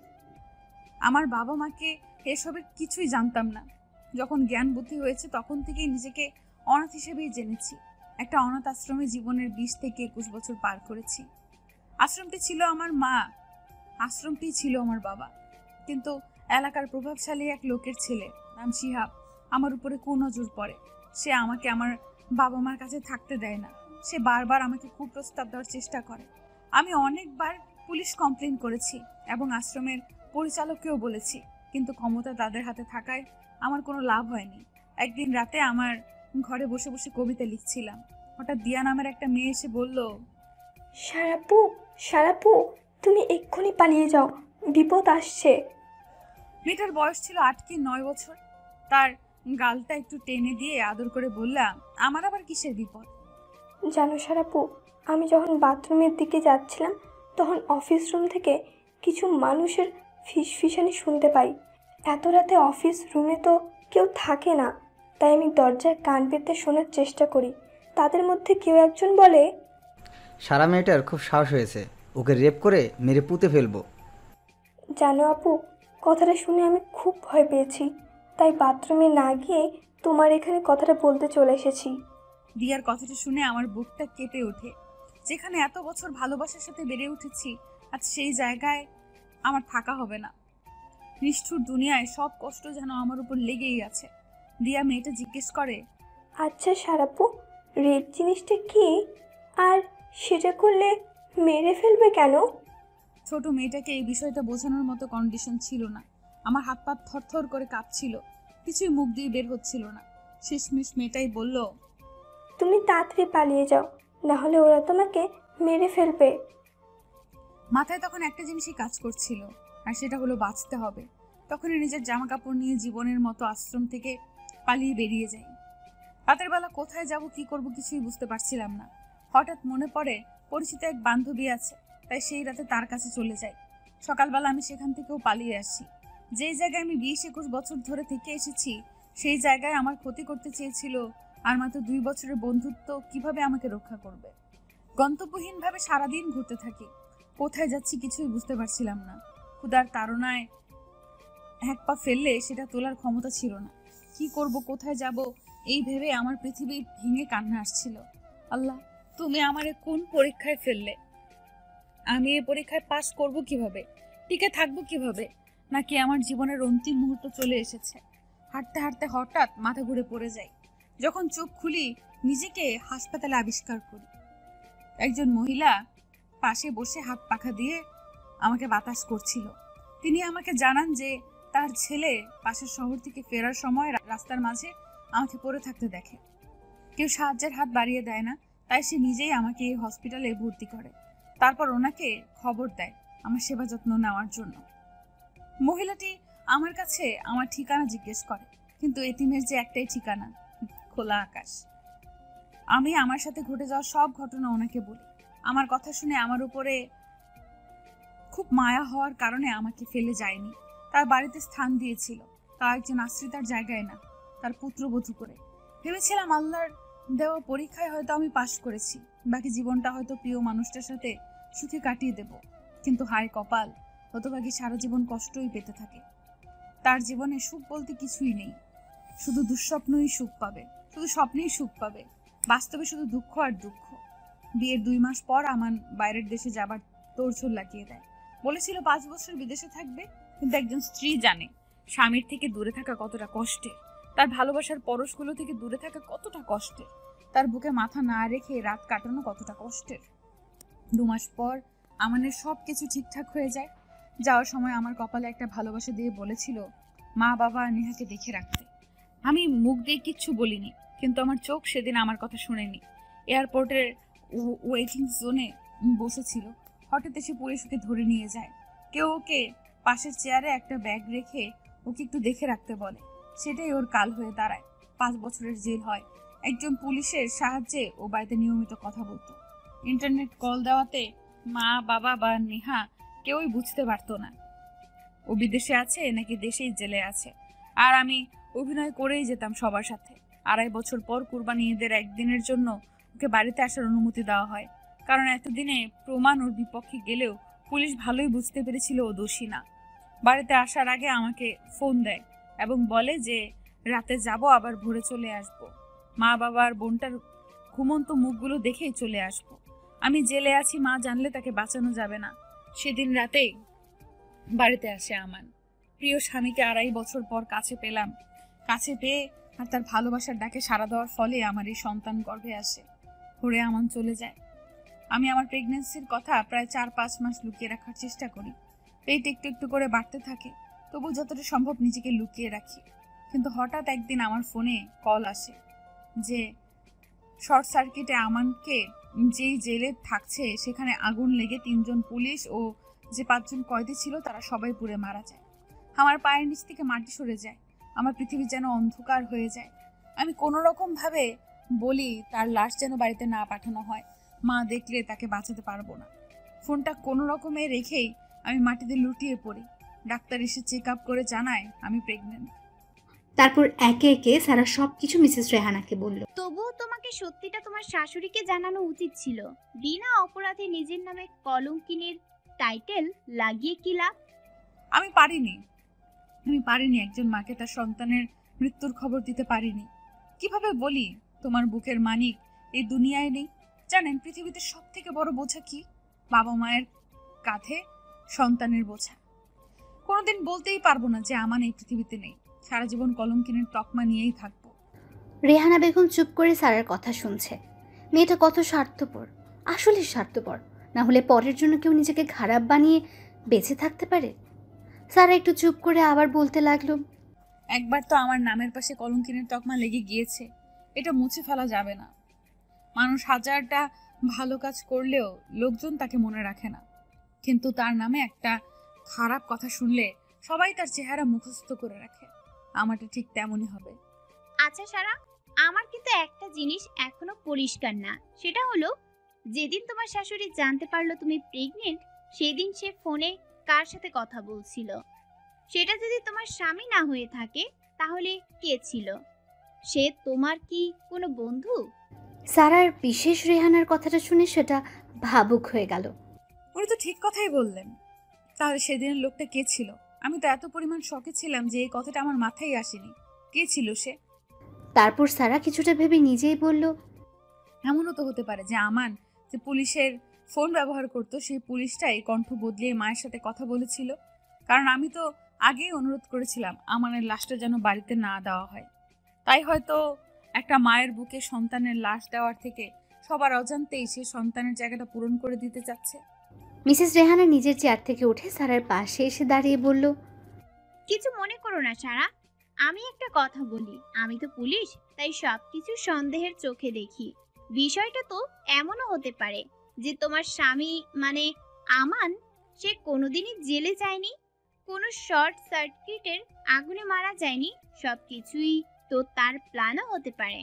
আমার বাবা মাকে এসবের কিছুই জানতাম না। যখন জ্ঞান বুদ্ধি হয়েছে তখন থেকেই নিজেকে অনাথ হিসেবেই জেনেছি। একটা অনাথ আশ্রমে জীবনের 20 থেকে 21 বছর পার করেছি। আশ্রমটি ছিল আমার মা, আশ্রমটি ছিল আমার বাবা। কিন্তু এলাকার প্রভাবশালী এক লোকের ছেলে, নাম শিহাব, আমার উপরে কুনজর পড়ে। সে আমাকে আমার বাবা মার কাছে থাকতে দেয় না। সে বারবার আমাকে কুপ্রস্তাব দেওয়ার চেষ্টা করে। আমি অনেকবার পুলিশ কমপ্লেন করেছি এবং আশ্রমের পরিচালককেও বলেছি, কিন্তু ক্ষমতা তাদের হাতে থাকায় আমার কোনো লাভ হয়নি। একদিন রাতে আমার ঘরে বসে বসে কবিতা লিখছিলাম। হঠাৎ দিয়া নামের একটা মেয়ে এসে বলল, সারাপু, সারাপু, তুমি এক্ষুনি পালিয়ে যাও, বিপদ আসছে। মেয়েটার বয়স ছিল 8 কি 9 বছর। তার গালটা একটু টেনে দিয়ে আদর করে বললাম, আমার আবার কিসের বিপদ? জানো সারাপু, আমি যখন বাথরুমের দিকে যাচ্ছিলাম তখন অফিস রুম থেকে কিছু মানুষের ফিসফিসানি শুনতে পাই। এত রাতে অফিস রুমে তো কেউ থাকে না, তাই আমি দরজায় কান পেতে শোনার চেষ্টা করি। তাদের মধ্যে কেউ একজন বলে, সারা মেয়েটার খুব সাহস হয়েছে, ওকে রেপ করে মেরে পুঁতে ফেলবো। জানো আপু, কথাটা শুনে আমি খুব ভয় পেয়েছি, তাই বাথরুমে না গিয়ে তোমার এখানে কথাটা বলতে চলে এসেছি। দিয়ার কথাটা শুনে আমার বুকটা কেঁপে ওঠে। যেখানে এত বছর ভালোবাসার সাথে বেড়ে উঠেছি, আজ সেই জায়গায় আমার থাকা হবে না। নিষ্ঠুর দুনিয়ায় সব কষ্ট যেন আমার উপর লেগেই আছে। দিয়া মেয়েটা জিজ্ঞেস করে, আচ্ছা সারাপু, রেপ জিনিসটা কি, আর সেটা করলে মেরে ফেলবে কেন? ছোট মেয়েটাকে এই বিষয়টা বোঝানোর মতো কন্ডিশন ছিল না। আমার হাত পা থরথর করে কাঁপছিল, কিছুই মুখ দিয়ে বের হচ্ছিল না। শেষমেশ মেয়েটাই বলল, তুমি তাড়াতাড়ি পালিয়ে যাও, না হলে ওরা তোমাকে মেরে ফেলবে। মাথায় তখন একটা জিনিসই কাজ করছিল, আর সেটা হলো বাঁচতে হবে। তখনই নিজের জামা কাপড় নিয়ে জীবনের মতো আশ্রম থেকে পালিয়ে বেরিয়ে যাই। রাতের বেলা কোথায় যাব, কি করব কিছুই বুঝতে পারছিলাম না। হঠাৎ মনে পড়ে পরিচিত এক বান্ধবী আছে, তাই সেই রাতে তার কাছে চলে যাই। সকালবেলা আমি সেখান থেকেও পালিয়ে আসি। যেই জায়গায় আমি 20-21 বছর ধরে থেকে এসেছি, সেই জায়গায় আমার ক্ষতি করতে চেয়েছিল, আর মাত্র 2 বছরের বন্ধুত্ব কিভাবে আমাকে রক্ষা করবে? গন্তব্যহীনভাবে সারাদিন ঘুরতে থাকি। কোথায় যাচ্ছি কিছুই বুঝতে পারছিলাম না। ক্ষুধার তাড়নায় এক পা ফেললে সেটা তোলার ক্ষমতা ছিল না। কি করব, কোথায় যাব, এই ভেবে আমার পৃথিবী ভেঙে কান্না আসছিল। আল্লাহ, তুমি আমারে কোন পরীক্ষায় ফেললে? আমি এই পরীক্ষায় পাস করব কিভাবে, টিকে থাকবো কিভাবে? নাকি আমার জীবনের অন্তিম মুহূর্ত চলে এসেছে? হাঁটতে হাঁটতে হঠাৎ মাথা ঘুরে পড়ে যাই। যখন চোখ খুলি নিজেকে হাসপাতালে আবিষ্কার করি। একজন মহিলা পাশে বসে হাত পাখা দিয়ে আমাকে বাতাস করছিল। তিনি আমাকে জানান যে তার ছেলে পাশের শহর থেকে ফেরার সময় রাস্তার মাঝে আমাকে পড়ে থাকতে দেখে। কেউ সাহায্যের হাত বাড়িয়ে দেয় না, তাই সে নিজেই আমাকে এই হসপিটালে ভর্তি করে। তারপর ওনাকে খবর দেয় আমার সেবা যত্ন নেওয়ার জন্য। মহিলাটি আমার কাছে আমার ঠিকানা জিজ্ঞেস করে, কিন্তু এতিমের যে একটাই ঠিকানা, খোলা আকাশ। আমি আমার সাথে ঘটে যাওয়া সব ঘটনা ওনাকে বলি। আমার কথা শুনে আমার উপরে খুব মায়া হওয়ার কারণে আমাকে ফেলে যায়নি, তার বাড়িতে স্থান দিয়েছিল, তা একজন আশ্রিতার জায়গায় না, তার পুত্রবধূ করে। ভেবেছিলাম আল্লাহর দেওয়া পরীক্ষায় হয়তো আমি পাশ করেছি, বাকি জীবনটা হয়তো প্রিয় মানুষটার সাথে সুখে কাটিয়ে দেব। কিন্তু হায় কপাল, হতভাগী সারা জীবন কষ্টই পেতে থাকে। তার জীবনে সুখ বলতে কিছুই নেই, শুধু দুঃস্বপ্নই সুখ পাবে, শুধু স্বপ্নেই সুখ পাবে, বাস্তবে শুধু দুঃখ আর দুঃখ। বিয়ের 2 মাস পর আমার বাইরের দেশে যাবার তোড়জোড় লাগিয়ে দেয়। বলেছিল 5 বছর বিদেশে থাকবে, কিন্তু একজন স্ত্রী জানে স্বামীর থেকে দূরে থাকা কতটা কষ্টের, তার ভালোবাসার পরশগুলো থেকে দূরে থাকা কতটা কষ্টের, তার বুকে মাথা না রেখে রাত কাটানো কতটা কষ্টের। 2 মাস পর আমাদের সব কিছু ঠিকঠাক হয়ে যায়। যাওয়ার সময় আমার কপালে একটা ভালোবাসা দিয়ে বলেছিল মা বাবা আর নেহাকে দেখে রাখতে। আমি মুখ দিয়ে কিচ্ছু বলিনি, কিন্তু আমার চোখ সেদিন আমার কথা শুনেনি। এয়ারপোর্টের ওয়েটিং জোনে বসেছিল, হঠাৎ এসে পুলিশ ওকে ধরে নিয়ে যায়। কেউ ওকে পাশের চেয়ারে একটা ব্যাগ রেখে ওকে একটু দেখে রাখতে বলে। সেটাই ওর কাল হয়ে দাঁড়ায়। 5 বছরের জেল হয়। একজন পুলিশের সাহায্যে ও বাড়িতে নিয়মিত কথা বলতো। ইন্টারনেট কল দেওয়াতে মা বাবা বা নেহা কেউই বুঝতে পারতো না ও বিদেশে আছে নাকি দেশেই জেলে আছে। আর আমি অভিনয় করেই যেতাম সবার সাথে। 2.5 বছর পর কুরবানি ঈদের একদিনের জন্য ওকে বাড়িতে আসার অনুমতি দেওয়া হয়, কারণ এতদিনে প্রমাণ ওর বিপক্ষে গেলেও পুলিশ ভালোই বুঝতে পেরেছিল ও দোষী না। বাড়িতে আসার আগে আমাকে ফোন দেয় এবং বলে যে রাতে যাব, আবার ভোরে চলে আসব। মা বাবা আর বোনটার ঘুমন্ত মুখগুলো দেখেই চলে আসব। আমি জেলে আছি মা জানলে তাকে বাঁচানো যাবে না। সেদিন রাতেই বাড়িতে আসে আমান। প্রিয় স্বামীকে 2.5 বছর পর কাছে পেলাম। কাছে পেয়ে আর তার ভালোবাসার ডাকে সাড়া দেওয়ার ফলে আমার এই সন্তান গর্ভে আসে। পরে আমান চলে যায়। আমি আমার প্রেগন্যান্সির কথা প্রায় 4-5 মাস লুকিয়ে রাখার চেষ্টা করি। পেট একটু একটু করে বাড়তে থাকে, তবু যতটা সম্ভব নিজেকে লুকিয়ে রাখি। কিন্তু হঠাৎ একদিন আমার ফোনে কল আসে যে শর্ট সার্কিটে আমানকে যেই জেলে থাকছে সেখানে আগুন লেগে 3 জন পুলিশ ও যে 5 জন কয়েদি ছিল তারা সবাই পুড়ে মারা যায়। আমার পায়ের নিচ থেকে মাটি সরে যায়। আমার পৃথিবী যেন অন্ধকার হয়ে যায়। আমি কোনো রকম ভাবে বলি তার লাশ যেন বাড়িতে না পাঠানো হয়, মা দেখলে তাকে বাঁচাতে পারবো না। ফোনটা কোনো রকমে রেখেই আমি মাটিতে লুটিয়ে পড়ি। ডাক্তার এসে চেক আপ করে জানায় আমি প্রেগনেন্ট। তারপর একে একে সারা সব কিছু মিসেস রেহানাকে বলল। তবুও তোমাকে সত্যিটা তোমার শাশুড়িকে জানানো উচিত ছিল। বিনা অপরাধে নিজের নামে কলঙ্কিনীর টাইটেল লাগিয়ে কি লাভ? আমি পারিনি একজন মাকে তার সন্তানের মৃত্যুর খবর দিতে পারিনি। কিভাবে বলি তোমার বুকের মানিক এই দুনিয়ায় নেই? জানেন পৃথিবীতে সব থেকে বড় বোঝা কি? বাবা মায়ের কাঁধে সন্তানের বোঝা। কোনোদিন বলতেই পারবো না যে আমান এই পৃথিবীতে নেই। সারা জীবন কলঙ্কিনীর তকমা নিয়েই থাকবো। রেহানা বেগম চুপ করে সারার কথা শুনছে। মেয়েটা কত স্বার্থপর, আসলে স্বার্থপর। না হলে পরের জন্য কেউ নিজেকে খারাপ বানিয়ে বেঁচে থাকতে পারে? সারা একটু চুপ করে আবার বলতে লাগলো, একবার তো আমার নামের পাশে কলঙ্কিনীর তকমা লেগে গিয়েছে, এটা মুছে ফেলা যাবে না। মানুষ 1000টা ভালো কাজ করলেও লোকজন তাকে মনে রাখে না, কিন্তু তার নামে একটা খারাপ কথা শুনলে সবাই তার চেহারা মুখস্থ করে রাখে। আমারটা ঠিক তেমনই হবে। আচ্ছা সারা, আমার কিন্তু একটা জিনিস এখনো পরিষ্কার না, সেটা হলো যেদিন তোমার শাশুড়ি জানতে পারলো তুমি প্রেগনেন্ট, সেদিন সে ফোনে কার সাথে কথা বলছিল? সেটা যদি তোমার স্বামী না হয়ে থাকে তাহলে কে ছিল? সে তোমার কি কোনো বন্ধু? সারার বিশেষ রেহানার কথাটা শুনে সেটা ভাবুক হয়ে গেল। উনি তো ঠিক কথাই বললেন। তাহলে সেদিনের লোকটা কে ছিল? আমি তো এত পরিমাণ শকে ছিলাম যে এই কথাটা আমার মাথায় আসেনি। কে ছিল সে? তারপর সারা কিছুটা ভেবে নিজেই বলল, এমনও তো হতে পারে যে আমান যে পুলিশের ফোন ব্যবহার করতো সেই পুলিশটাই কণ্ঠ বদলিয়ে মায়ের সাথে কথা বলেছিল। কারণ আমি তো আগেই অনুরোধ করেছিলাম আমানের লাশটা যেন বাড়িতে না দেওয়া হয়। তাই হয়তো একটা মায়ের বুকে সন্তানের লাশ দেওয়ার থেকে সবার অজান্তেই সে সন্তানের জায়গাটা পূরণ করে দিতে চাচ্ছে। মিসেস রেহানা নিজের চেয়ার থেকে উঠে সারার পাশে এসে দাঁড়িয়ে বলল, কিছু মনে করো না সারা, আমি একটা কথা বলি। আমি তো পুলিশ, তাই সবকিছু সন্দেহের চোখে দেখি। বিষয়টা তো এমনও হতে পারে যে তোমার স্বামী মানে আমান, সে কোনোদিনই জেলে যায়নি, কোনো শর্ট সার্কিটের আগুনে মারা যায়নি। সবকিছুই তো তার প্ল্যানও হতে পারে।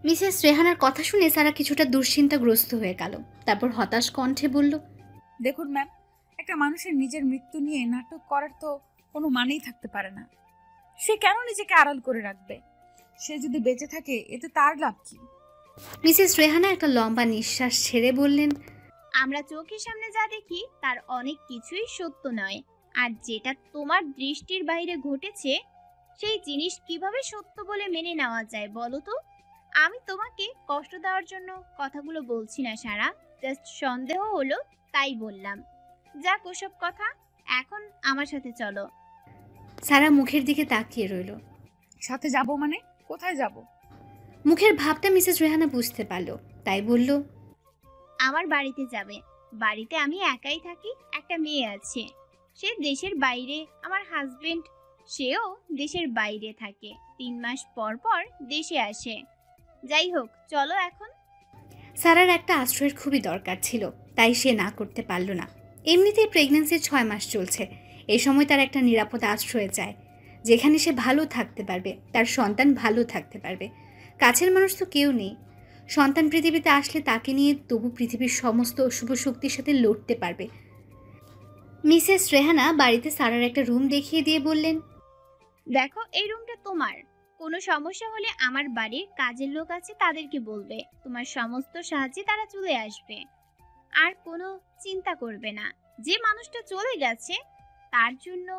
মিসেস রেহানার কথা শুনে সারা কিছুটা দুশ্চিন্তাগ্রস্ত হয়ে গেল। তারপর হতাশ কণ্ঠে বলল, দেখুন ম্যাম, একটা মানুষের নিজের মৃত্যু নিয়ে নাটক করার তো কোনো মানেই থাকতে পারে না। সে কেন নিজেকে আড়াল করে রাখবে? সে যদি বেঁচে থাকে এতে তার লাভ কি? মিসেস রেহানা একটা লম্বা নিঃশ্বাস ছেড়ে বললেন, আমরা চোখের সামনে যা দেখি তার অনেক কিছুই সত্য নয়। আর যেটা তোমার দৃষ্টির বাইরে ঘটেছে সেই জিনিস কিভাবে সত্য বলে মেনে নেওয়া যায় বলো তো? আমি তোমাকে কষ্ট দেওয়ার জন্য কথাগুলো বলছি না সারা, জাস্ট সন্দেহ হলো তাই বললাম। যাক ওসব কথা, এখন আমার সাথে চলো। সারা মুখের দিকে তাকিয়ে রইল। সাথে যাব মানে? কোথায় যাব? মুখের ভাবটা মিসেস রেহানা বুঝতে পারল, তাই বলল, আমার বাড়িতে যাবে। বাড়িতে আমি একাই থাকি, একটা মেয়ে আছে, সে দেশের বাইরে। আমার হাজবেন্ড, সেও দেশের বাইরে থাকে, 3 মাস পর পর দেশে আসে। যাই হোক, চলো এখন। সারার একটা আশ্রয়ের খুবই দরকার ছিল, তাই সে না করতে পারল না। এমনিতেই প্রেগন্যান্সির 6 মাস চলছে। এই সময় তার একটা নিরাপদ আশ্রয় চায়, যেখানে সে ভালো থাকতে পারবে, তার সন্তান ভালো থাকতে পারবে। কাছের মানুষ তো কেউ নেই। সন্তান পৃথিবীতে আসলে তাকে নিয়ে তবু পৃথিবীর সমস্ত অশুভ শক্তির সাথে লড়তে পারবে। মিসেস রেহানা বাড়িতে সারার একটা রুম দেখিয়ে দিয়ে বললেন, দেখো, এই রুমটা তোমার। কোনো সমস্যা হলে আমার বাড়ির কাজের লোক আছে, তাদেরকে বলবে। তোমার সমস্ত সাহায্যে তারা চলে আসবে। আর কোনো চিন্তা করবে না। যে মানুষটা চলে গেছে তার জন্য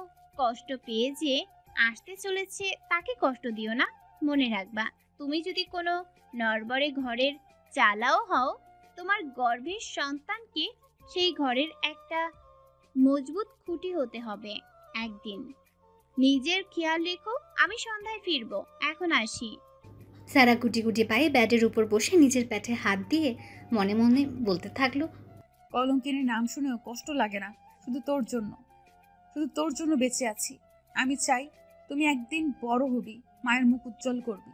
কষ্ট পেয়ে যে আসতে চলেছে তাকে কষ্ট দিও না। মনে রাখবা, তুমি যদি কোনো নড়বড়ে ঘরের চালাও হও, তোমার গর্ভের সন্তানকে সেই ঘরের একটা মজবুত খুঁটি হতে হবে একদিন। নিজের খেয়াল রেখো। আমি সন্ধ্যায় ফিরবো, এখন আসি। সারা গুটি গুটি পায়ে ব্যাডের উপর বসে নিজের পেটে হাত দিয়ে মনে মনে বলতে থাকলো, কলঙ্কিনীর নাম শুনেও কষ্ট লাগে না। শুধু তোর জন্য, শুধু তোর জন্য বেঁচে আছি। আমি চাই তুমি একদিন বড় হবি, মায়ের মুখ উজ্জ্বল করবি।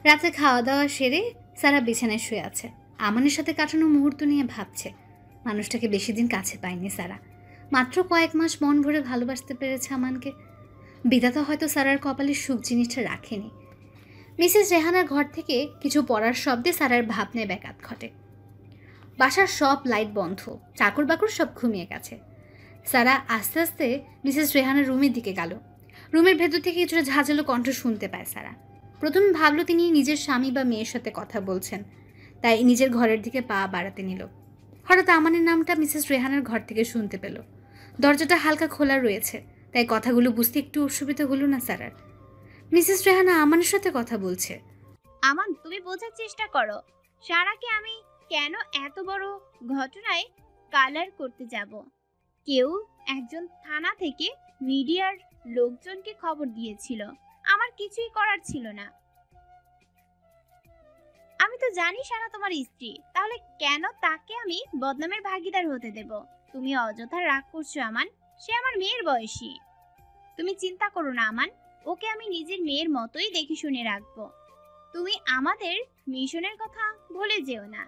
রাতে খাওয়া দাওয়া সেরে সারা বিছানায় শুয়ে আছে। আমানের সাথে কাটানো মুহূর্ত নিয়ে ভাবছে। মানুষটাকে বেশি দিন কাছে পায়নি সারা। মাত্র কয়েক মাস মন ভরে ভালোবাসতে পেরেছে আমানকে। বিধাতা হয়তো সারার কপালে সুখ জিনিসটা রাখেনি। মিসেস রেহানার ঘর থেকে কিছু পড়ার শব্দে সারার ভাবনায় ব্যাঘাত ঘটে। বাসার সব লাইট বন্ধ, চাকর বাকর সব ঘুমিয়ে গেছে। সারা আস্তে আস্তে মিসেস রেহানার রুমের দিকে গেল। রুমের ভেতর থেকে কিছুটা ঝাঁঝালো কণ্ঠ শুনতে পায় সারা। প্রথমে ভাবলো তিনি নিজের স্বামী বা মেয়ের সাথে কথা বলছেন, তাই নিজের ঘরের দিকে পা বাড়াতে নিল। হঠাৎ আমানের নামটা মিসেস রেহানার ঘর থেকে শুনতে পেল। দরজাটা হালকা খোলা রয়েছে, তাই কথাগুলো বুঝতে একটু অসুবিধা হলো না সারার। মিসেস রেহানা আমানের সাথে কথা বলছে। আমান, তুমি বোঝার চেষ্টা করো। সারাকে আমি কেন এত বড় ঘটনায় কালার করতে যাব? কেউ একজন থানা থেকে মিডিয়ার লোকজনকে খবর দিয়েছিল। আমার কিছুই করার ছিল না। আমি তো জানি সারা তোমার স্ত্রী, তাহলে কেন তাকে আমি বদনামের ভাগীদার হতে দেব? তুমি অযথা রাগ করছো আমান, সে আমার মেয়ের বয়সী। তুমি চিন্তা করো না আমান, ওকে আমি নিজের মেয়ের মতোই দেখে শুনে রাখবো। তুমি আমাদের মিশনের কথা ভুলে যেও না।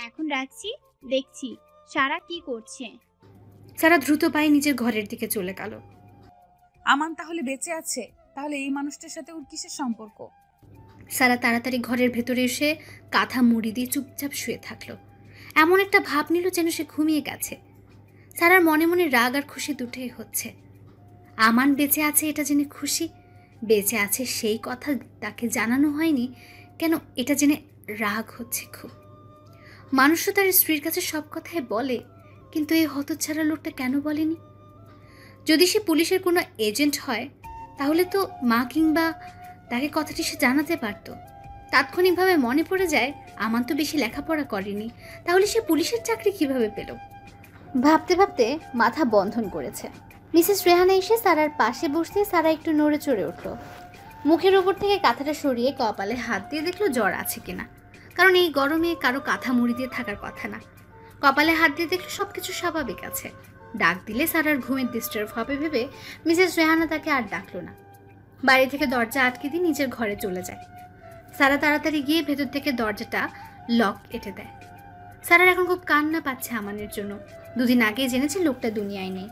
এখন রাখছি, দেখছি সারা কি করছে। সারা দ্রুত পায়ে নিজের ঘরের দিকে চলে গেল। আমান তাহলে বেঁচে আছে? তাহলে এই মানুষটার সাথে ওর কিসের সম্পর্ক? সারা তাড়াতাড়ি ঘরের ভেতরে এসে কাঁথা মুড়ি দিয়ে চুপচাপ শুয়ে থাকলো। এমন একটা ভাব নিল যেন সে ঘুমিয়ে গেছে। সারার মনে মনে রাগ আর খুশি দুটোই হচ্ছে। আমান বেঁচে আছে এটা জেনে খুশি, বেঁচে আছে সেই কথা তাকে জানানো হয়নি কেন এটা জেনে রাগ হচ্ছে খুব। মানুষ তো তার স্ত্রীর কাছে সব কথাই বলে, কিন্তু এই হতচ্ছাড়া লোকটা কেন বলেনি? যদি সে পুলিশের কোনো এজেন্ট হয় তাহলে তো মা কিংবা তাকে কথাটি সে জানাতে পারত। তাৎক্ষণিকভাবে মনে পড়ে যায় আমান তো বেশি লেখাপড়া করেনি, তাহলে সে পুলিশের চাকরি কিভাবে পেল। ভাবতে ভাবতে মাথা বন্ধন করেছে। মিসেস রেহানা এসে সারার পাশে বসতে সারা একটু নড়ে চড়ে উঠল। মুখের উপর থেকে কাঁথাটা সরিয়ে কপালে হাত দিয়ে দেখলো জ্বর আছে কিনা, কারণ এই গরমে কারো কাঁথা মুড়ি দিয়ে থাকার কথা না। কপালে হাত দিয়ে দেখলো সবকিছু স্বাভাবিক আছে। ডাক দিলে সারার ঘুমের ডিস্টার্ব হবে ভেবে মিসেস রেহানা তাকে আর ডাকলো না। বাড়ি থেকে দরজা আটকে দিয়ে নিজের ঘরে চলে যায়। সারা তাড়াতাড়ি গিয়ে ভেতর থেকে দরজাটা লক এঁটে দেয়। সারার এখন খুব কান্না পাচ্ছে আমানের জন্য। দুদিন আগে জেনেছে লোকটা দুনিয়ায় নেই।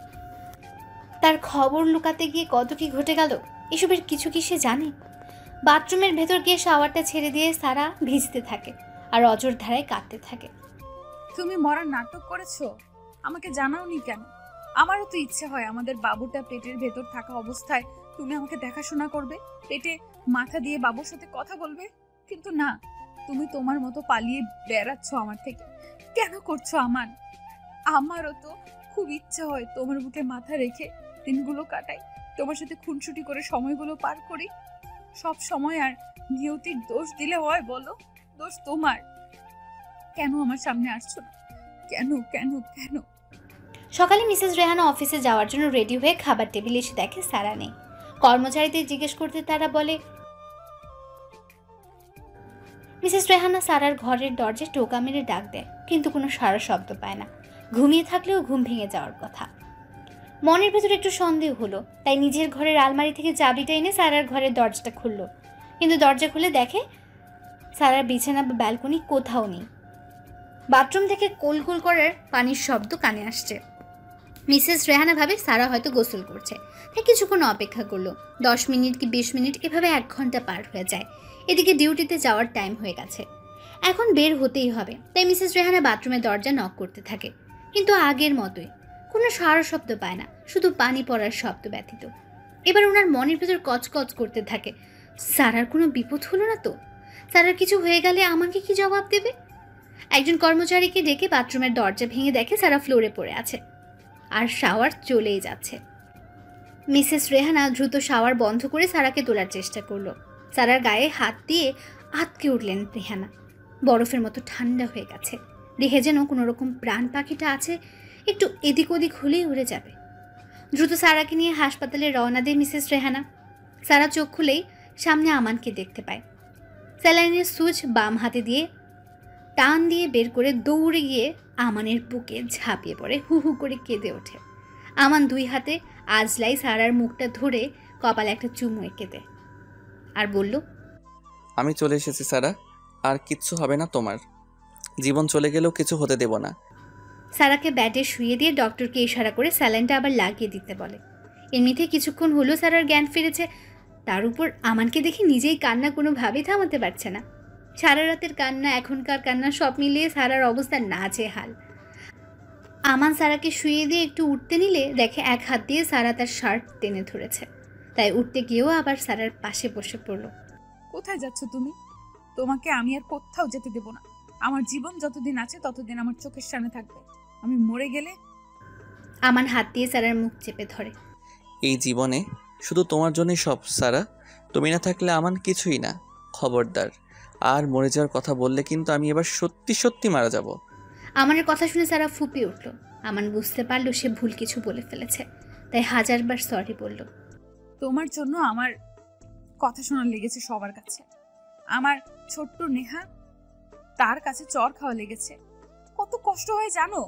তার খবর লুকাতে গিয়ে কত কি ঘটে গেল, এসবের কিছু কি সে জানে? বাথরুমের ভেতর গিয়ে শাওয়ারটা ছেড়ে দিয়ে সারা ভিজতে থাকে আর অজর ধারায় কাঁদতে থাকে। তুমি মরার নাটক করেছো, আমাকে জানাওনি কেন? আমারও তো ইচ্ছে হয় আমাদের বাবুটা পেটের ভেতর থাকা অবস্থায় তুমি আমাকে দেখাশোনা করবে, পেটে মাথা দিয়ে বাবুর সাথে কথা বলবে, কিন্তু না, তুমি তোমার মতো পালিয়ে বেড়াচ্ছ আমার থেকে। কেন করছো আমান? আমারও তো খুব ইচ্ছে হয় তোমার বুকে মাথা রেখে দিনগুলো কাটাই, তোমার সাথে খুনসুটি করে সময়গুলো পার করি। সব সময় আর নিয়তির দোষ দিলে হয় বলো? দোষ তোমার। কেন আমার সামনে আসছো না? কেন কেন কেন? সকালে মিসেস রেহানা অফিসে যাওয়ার জন্য রেডি হয়ে খাবার টেবিলে এসে দেখে সারা নেই। কর্মচারীদের জিজ্ঞেস করতে তারা বলে, মিসেস রেহানা সারার ঘরের দরজায় টোকা মেরে ডাক দেয়, কিন্তু কোনো সারা শব্দ পায় না। ঘুমিয়ে থাকলেও ঘুম ভেঙে যাওয়ার কথা। মনের ভেতর একটু সন্দেহ হলো, তাই নিজের ঘরের আলমারি থেকে চাবিটা এনে সারার ঘরের দরজাটা খুললো। কিন্তু দরজা খুলে দেখে সারার বিছানা বা ব্যালকনি কোথাও নেই। বাথরুম থেকে কোলকুল করার পানির শব্দ কানে আসছে। মিসেস রেহানা ভাবে সারা হয়তো গোসল করছে, তাই কিছুক্ষণ অপেক্ষা করলো। 10 মিনিট কি 20 মিনিট, এভাবে 1 ঘন্টা পার হয়ে যায়। এদিকে ডিউটিতে যাওয়ার টাইম হয়ে গেছে, এখন বের হতেই হবে। তাই মিসেস রেহানা বাথরুমের দরজা নক করতে থাকে, কিন্তু আগের মতোই কোনো সারা শব্দ পায় না, শুধু পানি পড়ার শব্দ ব্যতীত। এবার ওনার মনের ভেতর কচকচ করতে থাকে, সারার কোনো বিপদ হলো না তো? সারার কিছু হয়ে গেলে আমাকে কি জবাব দেবে? একজন কর্মচারীকে ডেকে বাথরুমের দরজা ভেঙে দেখে সারা ফ্লোরে পড়ে আছে আর শাওয়ার চলেই যাচ্ছে। মিসেস রেহানা দ্রুত শাওয়ার বন্ধ করে সারাকে তোলার চেষ্টা করলো। সারার গায়ে হাত দিয়ে আটকে উঠলেন রেহানা। বরফের মতো ঠান্ডা হয়ে গেছে, দেখে যেন কোনো রকম প্রাণ পাখিটা আছে, একটু এদিক ওদিক হলেই উড়ে যাবে। দ্রুত সারাকে নিয়ে হাসপাতালে রওনা দেয় মিসেস রেহানা। সারা চোখ খুলেই সামনে আমানকে দেখতে পায়। স্যালাইনের সুইচ বাম হাতে দিয়ে টান দিয়ে বের করে দৌড়ে গিয়ে আমানের বুকে ঝাঁপিয়ে পড়ে হু হু করে কেঁদে ওঠে। আমান 2 হাতে আজলাই সারার মুখটা ধরে কপালে একটা চুমু এঁকে দেয় আর বলল, আমি চলে এসেছি সারা, আর কিচ্ছু হবে না তোমার। জীবন চলে গেলেও কিছু হতে দেব না। সারাকে ব্যাডে শুয়ে দিয়ে ডক্টরকে ইশারা করে স্যালাইনটা আবার লাগিয়ে দিতে বলে। এমনিতে কিছুক্ষণ হলো সারার জ্ঞান ফিরেছে, তার উপর আমানকে দেখে নিজেই কান্না কোনোভাবেই থামাতে পারছে না। সারা রাতের কান্না, এখনকার কান্না, সব মিলিয়ে সারার অবস্থা নাজেহাল। আমান সারাকে শুয়ে দিয়ে একটু উঠতে নিলে দেখে 1 হাত দিয়ে সারা তার শার্ট টেনে ধরেছে, তাই উঠতে গিয়েও আবার সারার পাশে বসে পড়ল। কোথায় যাচ্ছ তুমি? তোমাকে আমি আর কোথাও যেতে দেব না। আমার জীবন যতদিন আছে ততদিন আমার চোখের সামনে থাকবে। আমি মরে গেলে? আমান হাত দিয়ে সারার মুখ চেপে ধরে। এই জীবনে শুধু তোমার জন্যই সব সারা, তুমি না থাকলে আমান কিছুই না। খবরদার, আর মরে যাওয়ার কথা বললে কিন্তু আমি এবার সত্যি সত্যি মারা যাব। আমানের কথা শুনে সারা ফুপিয়ে উঠল। আমান বুঝতে পারলো সে ভুল কিছু বলে ফেলেছে, তাই 1000বার সরি বলল। তোমার জন্য আমার কথা শোনার লেগেছে সবার কাছে। আমার ছোট্ট নেহা, তার কাছে চর খাওয়া লেগেছে। কত কষ্ট হয় জানো?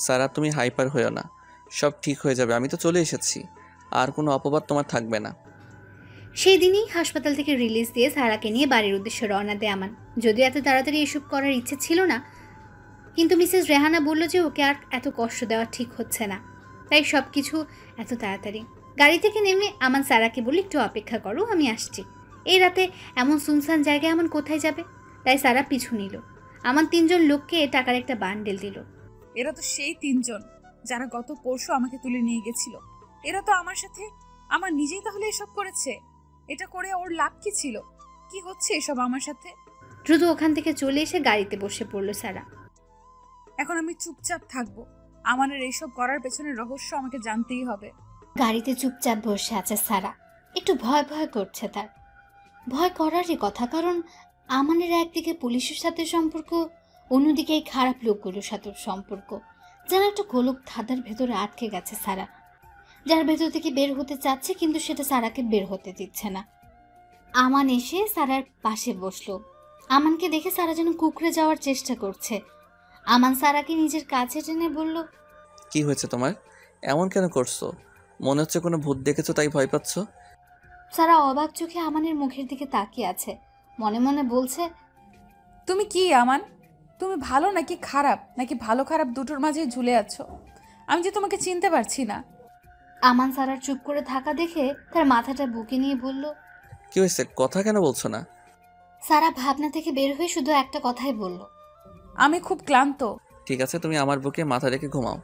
সারা, তুমি হাইপার হয়েও না, সব ঠিক হয়ে যাবে। আমি তো চলে এসেছি, আর কোনো অপবাদ তোমার থাকবে না। সেই দিনই হাসপাতাল থেকে রিলিজ দিয়ে সারাকে নিয়ে বাড়ির উদ্দেশ্যে রওনা দেয় আমান। যদিও এত তাড়াতাড়ি এসব করার ইচ্ছে ছিল না, কিন্তু মিসেস রেহানা বলল যে ওকে আর এত কষ্ট দেওয়া ঠিক হচ্ছে না, তাই সব কিছু এত তাড়াতাড়ি। গাড়ি থেকে নেমে আমান সারাকে বলল, একটু অপেক্ষা করো, আমি আসছি। এই রাতে এমন সুনসান জায়গায় আমান কোথায় যাবে? তাই সারা পিছু নিল। আমান 3 জন লোককে টাকার একটা বান্ডেল দিল। এরা তো সেই 3 জন যারা গত পরশু আমাকে তুলে নিয়ে গেছিল। এরা তো আমার সাথে, আমার নিজেই তাহলে এসব করেছে। এটা করে ওর লাভ কি ছিল? কি হচ্ছে এসব আমার সাথে? দ্রুত ওখান থেকে চলে এসে গাড়িতে বসে পড়ল সারা। এখন আমি চুপচাপ থাকবো? আমাদের এইসব করার পেছনে রহস্য আমাকে জানতেই হবে। গাড়িতে চুপচাপ বসে আছে সারা। একটু ভয় ভয় করছে তার। ভয় করারই কথা, কারণ আমানের একদিকে পুলিশের সাথে সম্পর্ক, অন্যদিকে এই খারাপ লোকগুলোর সাথে সম্পর্ক। যেন একটা গোলক ধাঁধার ভেতরে আটকে গেছে সারা, যার ভেতর থেকে বের হতে চাচ্ছে কিন্তু সেটা সারাকে বের হতে দিচ্ছে না। আমান এসে সারার পাশে বসলো। আমানকে দেখে সারা যেন কুকড়ে যাওয়ার চেষ্টা করছে। আমান সারাকে নিজের কাছে টেনে বলল, কি হয়েছে তোমার? এমন কেন করছো? মনে হচ্ছে কোনো ভূত দেখেছো তাই ভয় পাচ্ছ। সারা অবাক চোখে আমানের মুখের দিকে তাকিয়ে আছে, মনে মনে বলছে, তুমি কি আমান? তুমি ভালো নাকি খারাপ, নাকি ভালো খারাপ দুটোর মাঝে ঝুলে আছো? আমি যে তোমাকে চিনতে পারছি না। আমান সারার চুপ করে থাকা দেখে তার মাথাটা বুকে নিয়ে বলল, কি হয়েছে? কথা কেন বলছো না? সারা ভাবনা থেকে বের হয়ে শুধু একটা কথাই বলল, আমি খুব ক্লান্ত। ঠিক আছে, তুমি আমার বুকে মাথা রেখে ঘুমাও,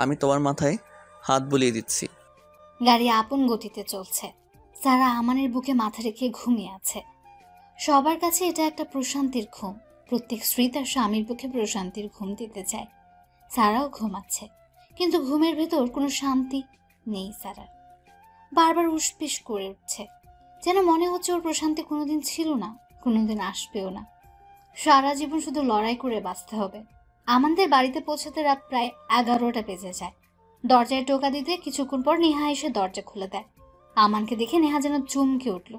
আমি তোমার মাথায় হাত বুলিয়ে দিচ্ছি। গাড়ি আপন গতিতে চলছে। সারা আমানের বুকে মাথা রেখে ঘুমিয়ে আছে। সবার কাছে এটা একটা প্রশান্তির ঘুম। প্রত্যেক স্ত্রী তার স্বামীর বুকে প্রশান্তির ঘুম দিতে চায়। সারাও ঘুমাচ্ছে, কিন্তু ঘুমের ভেতর কোনো শান্তি নেই সারার। বারবার উষ্পিস করে উঠছে, যেন মনে হচ্ছে ওর প্রশান্তি কোনোদিন ছিল না, কোনোদিন আসবেও না। সারা জীবন শুধু লড়াই করে বাঁচতে হবে। আমাদের বাড়িতে পৌঁছাতে রাত প্রায় 11টা বেজে যায়। দরজায় টোকা দিতে কিছুক্ষণ পর নেহা এসে দরজা খুলে দেয়। আমানকে দেখে নেহা যেন চমকে উঠল।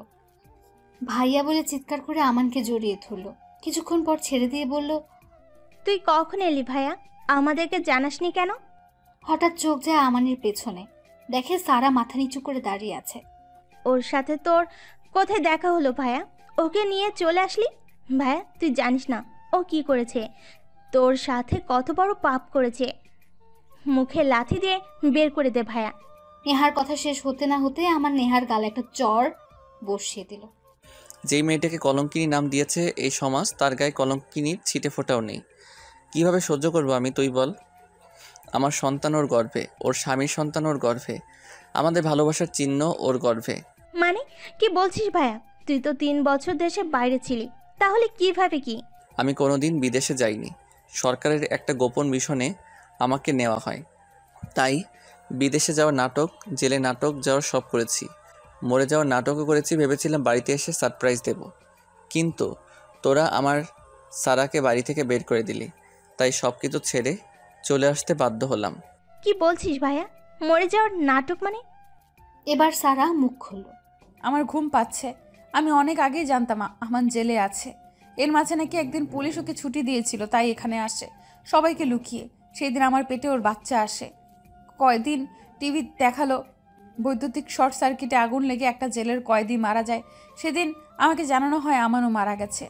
ভাইয়া বলে চিৎকার করে আমানকে জড়িয়ে ধরলো। কিছুক্ষণ পর ছেড়ে দিয়ে বলল, তুই কখন এলি ভাইয়া? আমাদেরকে জানাসনি কেন? হঠাৎ চোখ যায় আমানের পেছনে, দেখে সারা মাথা নিচু করে দাঁড়িয়ে আছে। ওর সাথে তোর কোথায় দেখা হলো ভাইয়া? ওকে নিয়ে চলে আসলি? ভাইয়া তুই জানিস না ও কি করেছে? তোর সাথে কত বড় পাপ করেছে। মুখে লাথি দিয়ে বের করে দে ভাইয়া। নেহার কথা শেষ হতে না হতে আমার নেহার গালে একটা চড় বসিয়ে দিল। যেই মেয়েটাকে কলঙ্কিনী নাম দিয়েছে এই সমাজ, তার গায়ে কলঙ্কিনীর ছিটে ফোটাও নেই। কিভাবে সহ্য করবো আমি, তুই বল? আমার সন্তান ওর গর্ভে, ওর স্বামীর সন্তান ওর গর্ভে, আমাদের ভালোবাসার চিহ্ন ওর গর্ভে। মানে কি বলছিস ভাইয়া? তুই তো 3 বছর দেশে বাইরে ছিলি, তাহলে কিভাবে কি? আমি কোনোদিন বিদেশে যাইনি, সরকারের একটা গোপন মিশনে আমাকে নেওয়া হয়, তাই বিদেশে যাওয়ার নাটক, জেলে নাটক যাওয়ার সব করেছি, মরে যাওয়ার নাটকও করেছি। ভেবেছিলাম বাড়িতে এসে সারপ্রাইজ দেব, কিন্তু তোরা আমার সারাকে বাড়ি থেকে বের করে দিলি, তাই সব কিছু ছেড়ে চলে আসতে বাধ্য হলাম। কি বলছিস ভাইয়া? মরে যাওয়ার নাটক মানে? এবার সারা মুখ খুলল। আমার ঘুম পাচ্ছে। আমি অনেক আগেই জানতাম আমান জেলে আছে। এর মাঝে নাকি একদিন পুলিশ ওকে ছুটি দিয়েছিল, তাই এখানে আসে সবাইকে লুকিয়ে। সেই দিন আমার পেটে ওর বাচ্চা আসে। কয়দিন টিভি দেখালো বৈদ্যুতিক শর্ট সার্কিটে আগুন লেগে একটা জেলের কয়েদি মারা যায়। সেদিন আমাকে জানানো হয় আমানও মারা গেছে।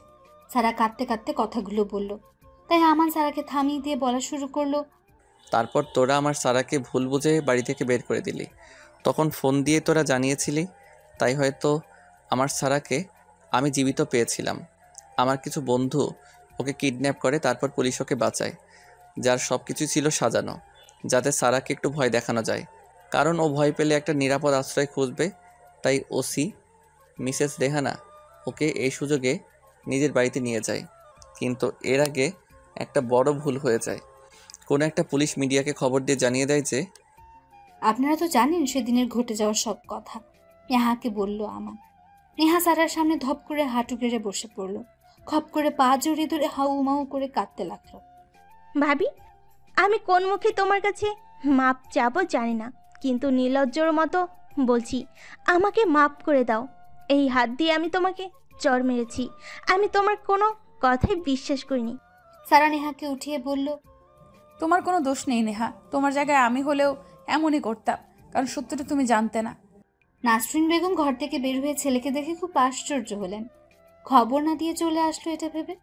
সারা কাঁদতে কাঁদতে কথাগুলো বলল। তাই আমান সারাকে থামিয়ে দিয়ে বলা শুরু করলো, তারপর তোরা আমার সারাকে ভুল বুঝে বাড়ি থেকে বের করে দিলি। তখন ফোন দিয়ে তোরা জানিয়েছিলি, তাই হয়তো আমার সারাকে আমি জীবিত পেয়েছিলাম। আমার কিছু বন্ধু ওকে কিডন্যাপ করে, তারপর পুলিশ ওকে বাঁচায়, যার সব কিছু ছিল সাজানো, যাতে সারাকে একটু ভয় দেখানো যায়, কারণ ও ভয় পেলে একটা নিরাপদ আশ্রয় খুঁজবে। তাই ওসি মিসেস রেহানা ওকে এই সুযোগে নিজের বাড়িতে নিয়ে যায়। কিন্তু এর আগে একটা বড় ভুল হয়ে যায়। কোনো একটা পুলিশ মিডিয়াকে খবর দিয়ে জানিয়ে দেয় যে আপনারা তো জানেন সেদিনের ঘটে যাওয়ার সব কথা। নেহাকে বলল আমান। নেহা সারার সামনে ধপ করে হাঁটু গেড়ে বসে পড়ল। খপ করে পা জড়িয়ে ধরে হাউ মাউ করে কাঁদতে লাগলো। ভাবি, আমি কোন মুখে তোমার কাছে মাপ চাবো জানি না, কিন্তু নির্লজ্জর মতো বলছি, আমাকে মাপ করে দাও। এই হাত দিয়ে আমি তোমাকে চড় মেরেছি। আমি তোমার কোনো কথাই বিশ্বাস করিনি। সারা নেহাকে উঠিয়ে বলল, তোমার কোনো দোষ নেই নেহা। তোমার জায়গায় আমি হলেও এমনই করতাম, কারণ সত্যটা তুমি জানতে না। নাসরিন বেগম ঘর থেকে বের হয়ে ছেলেকে দেখে খুব আশ্চর্য হলেন। খবর না দিয়ে চলে আসলো এটা ভেবে।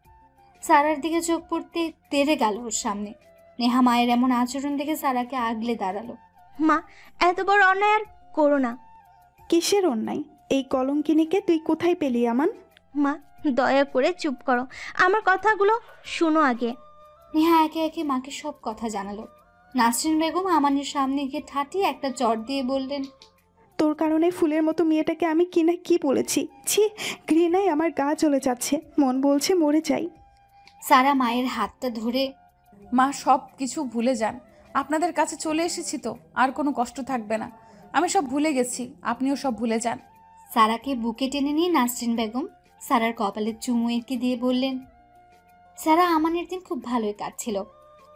সারার দিকে চোখ পড়তে তেড়ে গেল ওর সামনে। নেহা মায়ের এমন আচরণ দেখে সারাকে আগলে দাঁড়ালো। মা, এত বড় অন্যায় আর করো না। কিসের অন্যায়? এই কলঙ্কিনীকে তুই কোথায় পেলি আমান? মা, দয়া করে চুপ করো, আমার কথাগুলো শুনো আগে। নেহা একে একে মাকে সব কথা জানালো। নাসরিন বেগম আমানের সামনে গিয়ে ঠাটিয়ে একটা চট দিয়ে বললেন, তোর কারণে ফুলের মতো মেয়েটাকে আমি কি না কি বলেছি। ছি, ঘৃণায় আমার গা জ্বলে যাচ্ছে, মন বলছে মরে যাই। সারা মায়ের হাতটা ধরে, মা সব কিছু ভুলে যান। আপনাদের কাছে চলে এসেছি তো আর কোনো কষ্ট থাকবে না। আমি সব ভুলে গেছি, আপনিও সব ভুলে যান। সারাকে বুকে টেনে নিয়ে নাসরিন বেগম সারার কপালে চুমু এঁকে দিয়ে বললেন, সারা আমানের দিন খুব ভালোই কাটছিল।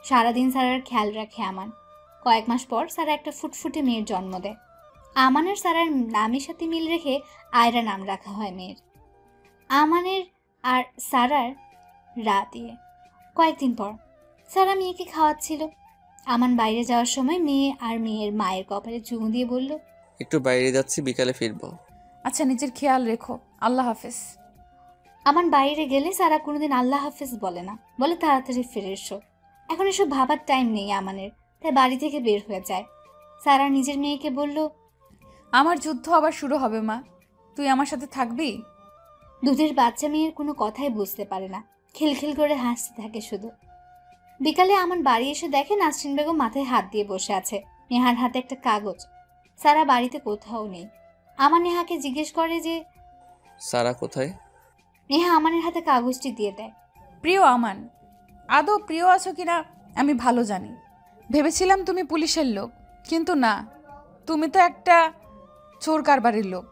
সারাদিন সারার খেয়াল রাখে আমান। কয়েক মাস পর সারা একটা ফুটফুটে মেয়ের জন্ম দেয়। আমানের সারার নামের সাথে মিল রেখে আয়রা নাম রাখা হয় মেয়ের। আমানের আর সারার রাত দিয়ে কয়েকদিন পর সারা মেয়েকে খাওয়াচ্ছিল। আমান বাইরে যাওয়ার সময় মেয়ে আর মেয়ের মায়ের কপালে চুমু দিয়ে বলল, একটু বাইরে যাচ্ছি, বিকালে ফিরবো। আচ্ছা, নিজের খেয়াল রেখো। আল্লাহ হাফেজ। আমান বাইরে গেলে সারা কোনোদিন আল্লাহ হাফেজ বলে না, বলে তাড়াতাড়ি ফিরে এসো। এখন এসব ভাবার টাইম নেই আমানের, তাই বাড়ি থেকে বের হয়ে যায়। সারা নিজের মেয়েকে বলল, আমার যুদ্ধ আবার শুরু হবে মা, তুই আমার সাথে থাকবি? দুধের বাচ্চা মেয়ের কোনো কথাই বুঝতে পারে না, খিলখিল করে হাসতে থাকে শুধু। বিকালে আমান বাড়ি এসে দেখে নাসরিন বেগম মাথায় হাত দিয়ে বসে আছে, নেহার হাতে একটা কাগজ। সারা বাড়িতে কোথাও নেই। আমান নেহাকে জিজ্ঞেস করে যে, সারা কোথায়? নেহা আমানের হাতে কাগজটি দিয়ে দেয়। প্রিয় আমান, আদৌ প্রিয় আছো কিনা আমি ভালো জানি। ভেবেছিলাম তুমি পুলিশের লোক, কিন্তু না, তুমি তো একটা চোর কারবারির লোক।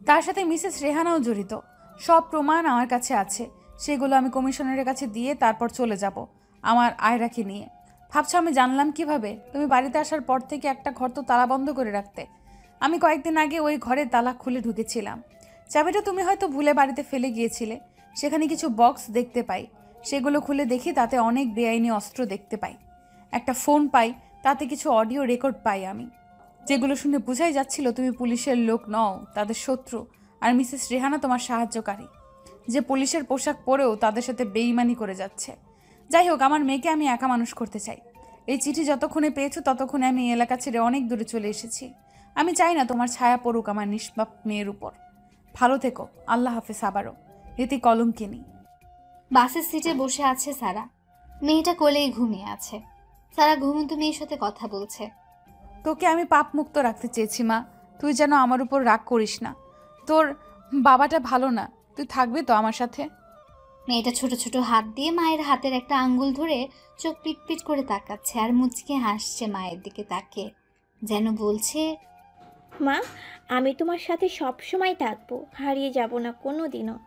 তার সাথে মিসেস রেহানাও জড়িত। সব প্রমাণ আমার কাছে আছে, সেগুলো আমি কমিশনারের কাছে দিয়ে তারপর চলে যাব আমার আয়রাকে নিয়ে। ভাবছো আমি জানলাম কিভাবে? তুমি বাড়িতে আসার পর থেকে একটা ঘর তো তালা বন্ধ করে রাখতে। আমি কয়েকদিন আগে ওই ঘরে তালা খুলে ঢুকেছিলাম। চাবিটা তুমি হয়তো ভুলে বাড়িতে ফেলে গিয়েছিলে। সেখানে কিছু বক্স দেখতে পাই, সেগুলো খুলে দেখি তাতে অনেক বেআইনি অস্ত্র দেখতে পাই। একটা ফোন পাই, তাতে কিছু অডিও রেকর্ড পাই আমি, যেগুলো শুনে বোঝাই যাচ্ছিল তুমি পুলিশের লোক নও, তাদের শত্রু। আর মিসেস রেহানা তোমার সাহায্যকারী, যে পুলিশের পোশাক পরেও তাদের সাথে বেইমানি করে যাচ্ছে। যাই হোক, আমার মেয়েকে আমি একা মানুষ করতে চাই। এই চিঠি যতক্ষণে পেয়েছো ততক্ষণে আমি এলাকা ছেড়ে অনেক দূরে চলে এসেছি। আমি চাই না তোমার ছায়া পড়ুক আমার নিষ্পাপ মেয়ের উপর। ভালো থেকো। আল্লাহ হাফেজ। আবারও রীতি কলঙ্কিনী। বাসের সিটে বসে আছে সারা, মেয়েটা কোলেই ঘুমিয়ে আছে। সারা ঘুমন্ত মেয়ের সাথে কথা বলছে। তোকে আমি পাপ মুক্ত রাখতে চেয়েছি মা, তুই যেন আমার উপর রাগ করিস না। তোর বাবাটা ভালো না, তুই থাকবি তো আমার সাথে? মেয়েটা ছোট ছোট হাত দিয়ে মায়ের হাতের একটা আঙ্গুল ধরে চোখ পিটপিট করে তাকাচ্ছে আর মুচকে হাসছে মায়ের দিকে তাকিয়ে, যেন বলছে, মা, আমি তোমার সাথে সব সময় থাকবো, হারিয়ে যাব না কোনো দিনও।